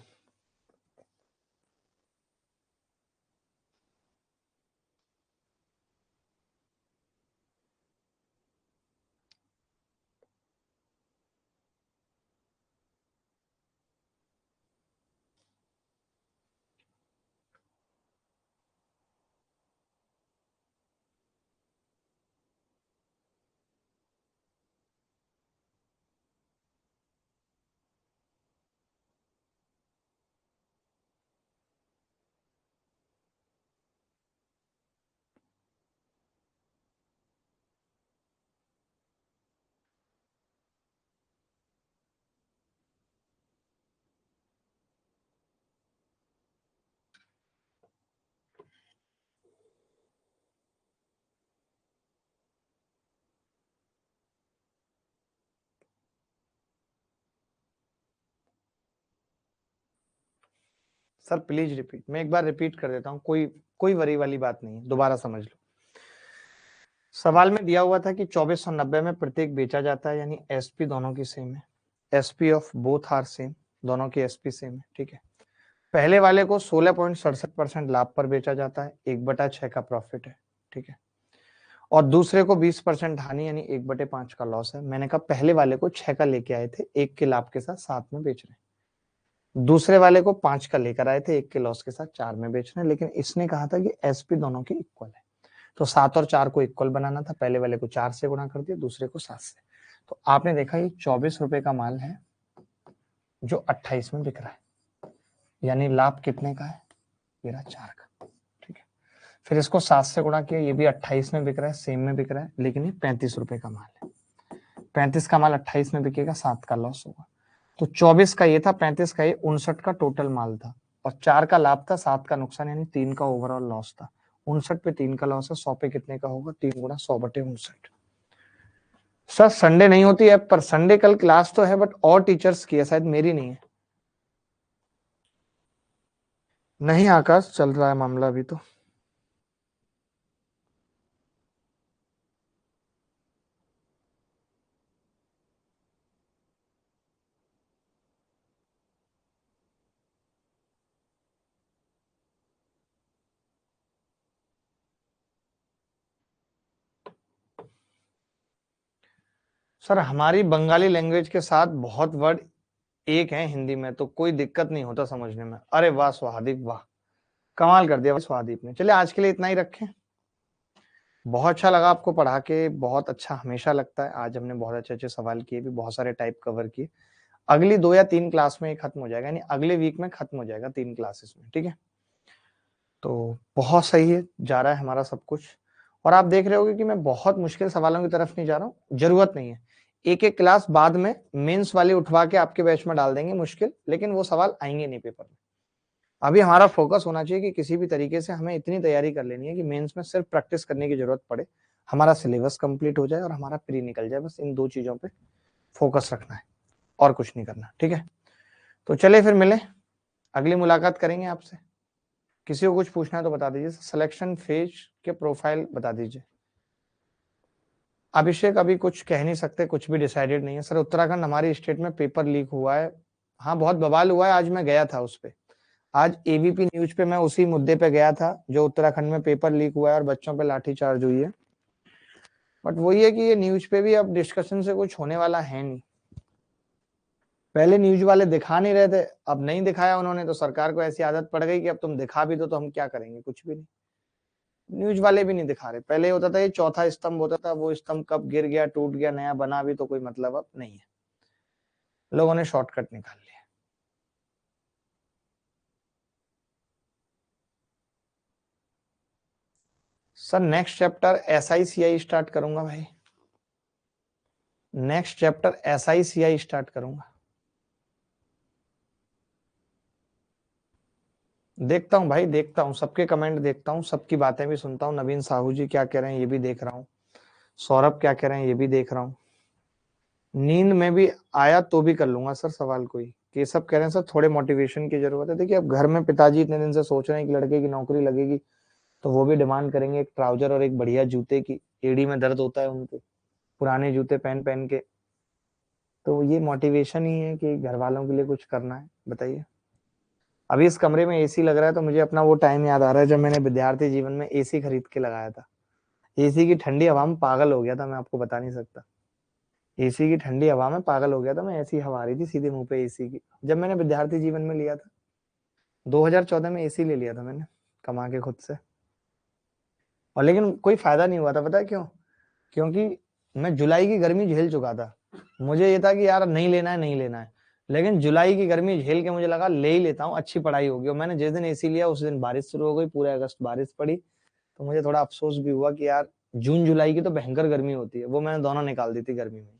सर प्लीज रिपीट, मैं एक बार रिपीट कर देता हूँ, कोई वरी वाली बात नहीं है, दोबारा समझ लो। सवाल में दिया हुआ था कि 2490 में प्रत्येक बेचा जाता है, यानी एसपी दोनों की सेम है, SP of both are same, दोनों की एसपी सेम है, ठीक है। पहले वाले को 16.67% लाभ पर बेचा जाता है, 1/6 का प्रॉफिट है, ठीक है। और दूसरे को 20% हानि यानी 1/5 का लॉस है। मैंने कहा पहले वाले को 6 का लेके आए थे, 1 के लाभ के साथ 7 में बेच रहे हैं। दूसरे वाले को 5 का लेकर आए थे, 1 के लॉस के साथ 4 में बेच रहे हैं। लेकिन इसने कहा था कि एसपी दोनों की इक्वल है, तो 7 और 4 को इक्वल बनाना था। पहले वाले को 4 से गुणा कर दिया, दूसरे को 7 से। तो आपने देखा ये 24 रुपए का माल है जो 28 में बिक रहा है, यानी लाभ कितने का है, मेरा 4 का, ठीक है। फिर इसको 7 से गुणा किया, ये भी 28 में बिक रहा है, सेम में बिक रहा है, लेकिन ये 35 रुपए का माल है। 35 का माल 28 में बिकेगा, 7 का लॉस होगा। तो 24 का ये था, 35 का ये, 59 का टोटल माल था, और 4 का लाभ था, 7 का नुकसान, यानी 3 का ओवरऑल लॉस था। 59 पे 3 का लॉस है, 100 पे कितने का होगा, 3 गुणा 100/59। सर संडे नहीं होती है, पर संडे कल क्लास तो है, बट और टीचर्स की है, शायद मेरी नहीं है। नहीं आकाश, चल रहा है मामला अभी तो। सर हमारी बंगाली लैंग्वेज के साथ बहुत वर्ड एक है हिंदी में, तो कोई दिक्कत नहीं होता समझने में। अरे वाह स्वादीप, वाह कमाल कर दिया स्वादीप ने। चलिए आज के लिए इतना ही रखें। बहुत अच्छा लगा आपको पढ़ा के, बहुत अच्छा हमेशा लगता है। आज हमने बहुत अच्छे अच्छे सवाल किए भी, बहुत सारे टाइप कवर किए। अगली 2 या 3 क्लास में ये खत्म हो जाएगा, यानी अगले वीक में खत्म हो जाएगा 3 क्लासेस में, ठीक है। तो बहुत सही है, जा रहा है हमारा सब कुछ। और आप देख रहे होगे कि मैं बहुत मुश्किल सवालों की तरफ नहीं जा रहा हूँ, जरूरत नहीं है। एक एक क्लास बाद में मेंस वाली उठवा के आपके बैच में डाल देंगे मुश्किल, लेकिन वो सवाल आएंगे नहीं पेपर में। अभी हमारा फोकस होना चाहिए कि किसी भी तरीके से हमें इतनी तैयारी कर लेनी है कि मेंस में सिर्फ प्रैक्टिस करने की जरूरत पड़े, हमारा सिलेबस कंप्लीट हो जाए और हमारा प्री निकल जाए। बस इन 2 चीजों पे फोकस रखना है और कुछ नहीं करना, ठीक है। तो चले फिर मिले, अगली मुलाकात करेंगे आपसे। किसी को कुछ पूछना है तो बता दीजिए। सिलेक्शन फेज के प्रोफाइल बता दीजिए। अभिषेक अभी कुछ कह नहीं सकते, कुछ भी डिसाइडेड नहीं है सर। उत्तराखंड हमारी स्टेट में पेपर लीक हुआ है, हाँ बहुत बवाल हुआ है। आज मैं गया था उस पे, आज एबीपी न्यूज पे मैं उसी मुद्दे पे गया था, जो उत्तराखंड में पेपर लीक हुआ है और बच्चों पे लाठीचार्ज हुई है। बट वही है कि ये न्यूज पे भी अब डिस्कशन से कुछ होने वाला है नहीं। पहले न्यूज वाले दिखा नहीं रहे थे, अब नहीं दिखाया उन्होंने, तो सरकार को ऐसी आदत पड़ गई कि अब तुम दिखा भी दो तो हम क्या करेंगे, कुछ भी नहीं। न्यूज वाले भी नहीं दिखा रहे। पहले होता था ये चौथा स्तंभ होता था, वो स्तंभ कब गिर गया, टूट गया, नया बना भी तो कोई मतलब अब नहीं है। लोगों ने शॉर्टकट निकाल लिया। Sir next chapter SICI start करूंगा भाई, नेक्स्ट चैप्टर SICI स्टार्ट करूंगा। देखता हूँ भाई, देखता हूँ सबके कमेंट, देखता हूँ सबकी बातें भी सुनता हूँ। नवीन साहू जी क्या कह रहे हैं ये भी देख रहा हूँ, सौरभ क्या कह रहे हैं ये भी देख रहा हूँ। नींद में भी आया तो भी कर लूंगा सर सवाल कोई। केशव कह रहे हैं सर थोड़े मोटिवेशन की जरूरत है। देखिए अब घर में पिताजी इतने दिन से सोच रहे हैं कि लड़के की नौकरी लगेगी, तो वो भी डिमांड करेंगे एक ट्राउजर और एक बढ़िया जूते की। एड़ी में दर्द होता है उनको पुराने जूते पहन पहन के। तो ये मोटिवेशन ही है कि घर वालों के लिए कुछ करना है। बताइए, अभी इस कमरे में एसी लग रहा है तो मुझे अपना वो टाइम याद आ रहा है जब मैंने विद्यार्थी जीवन में एसी खरीद के लगाया था। एसी की ठंडी हवा में पागल हो गया था, मैं आपको बता नहीं सकता। एसी की ठंडी हवा में पागल हो गया था मैं, ऐसी हवा आ रही थी सीधे मुंह पे एसी की, जब मैंने विद्यार्थी जीवन में लिया था। 2014 में एसी ले लिया था मैंने, कमा के खुद से। और लेकिन कोई फायदा नहीं हुआ था, पता है क्यों? क्योंकि मैं जुलाई की गर्मी झेल चुका था। मुझे ये था कि यार नहीं लेना है, नहीं लेना है। लेकिन जुलाई की गर्मी झेल के मुझे लगा ले ही लेता हूँ, अच्छी पढ़ाई होगी। और मैंने जिस दिन एसी लिया उस दिन बारिश शुरू हो गई, पूरे अगस्त बारिश पड़ी। तो मुझे थोड़ा अफसोस भी हुआ कि यार जून जुलाई की तो भयंकर गर्मी होती है, वो मैंने दोनों निकाल दी थी गर्मी में।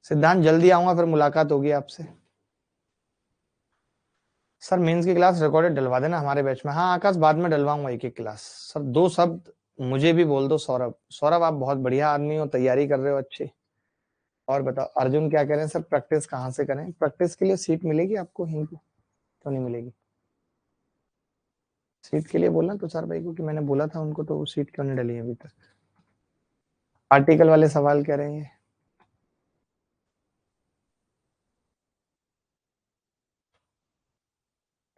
सिद्धांत जल्दी आऊंगा, फिर मुलाकात होगी आपसे। सर मेंस की क्लास रिकॉर्डेड डलवा देना हमारे बैच में। हाँ आकाश बाद में डलवाऊंगा एक एक क्लास। सर 2 शब्द मुझे भी बोल दो। सौरभ, सौरभ आप बहुत बढ़िया आदमी हो, तैयारी कर रहे हो अच्छी। और बताओ अर्जुन क्या कह रहे हैं? सर प्रैक्टिस कहाँ से करें? प्रैक्टिस के लिए सीट मिलेगी आपको यहीं पे। क्यों नहीं मिलेगी? सीट के लिए बोलना तुषार भाई को कि मैंने बोला था उनको, तो वो सीट क्यों नहीं डली अभी तक? आर्टिकल वाले सवाल कह रहे हैं।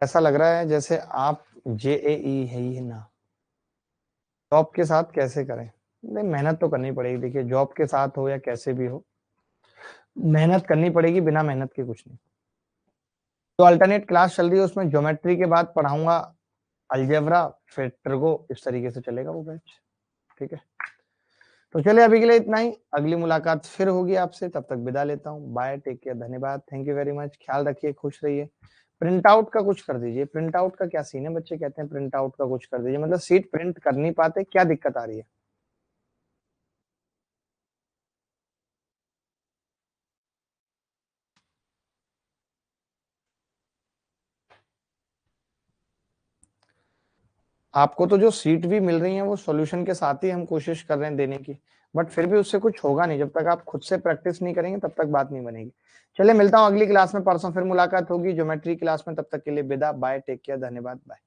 ऐसा लग रहा है जैसे आप JEE है ही ना। जॉब के साथ कैसे करें? नहीं, मेहनत तो करनी पड़ेगी। देखिए, जॉब के साथ हो या कैसे भी हो, मेहनत करनी पड़ेगी, बिना मेहनत के कुछ नहीं। तो अल्टरनेट क्लास चल रही है, उसमें ज्योमेट्री के बाद पढ़ाऊंगा अलजेब्रा, फिर ट्रिगो, इस तरीके से चलेगा वो बैच। ठीक है, तो चलिए अभी के लिए इतना ही। अगली मुलाकात फिर होगी आपसे, तब तक विदा लेता हूँ। बाय, टेक केयर, धन्यवाद, थैंक यू वेरी मच, ख्याल रखिए, खुश रहिए। प्रिंट आउट का कुछ कर दीजिए। प्रिंट आउट का क्या सीन है? बच्चे कहते हैं प्रिंट आउट का कुछ कर दीजिए, मतलब सीट प्रिंट कर नहीं पाते, क्या दिक्कत आ रही है? आपको तो जो सीट भी मिल रही है वो सॉल्यूशन के साथ ही हम कोशिश कर रहे हैं देने की, बट फिर भी उससे कुछ होगा नहीं। जब तक आप खुद से प्रैक्टिस नहीं करेंगे तब तक बात नहीं बनेगी। चलिए, मिलता हूँ अगली क्लास में, परसों फिर मुलाकात होगी ज्योमेट्री क्लास में। तब तक के लिए विदा, बाय, टेक केयर, धन्यवाद, बाय।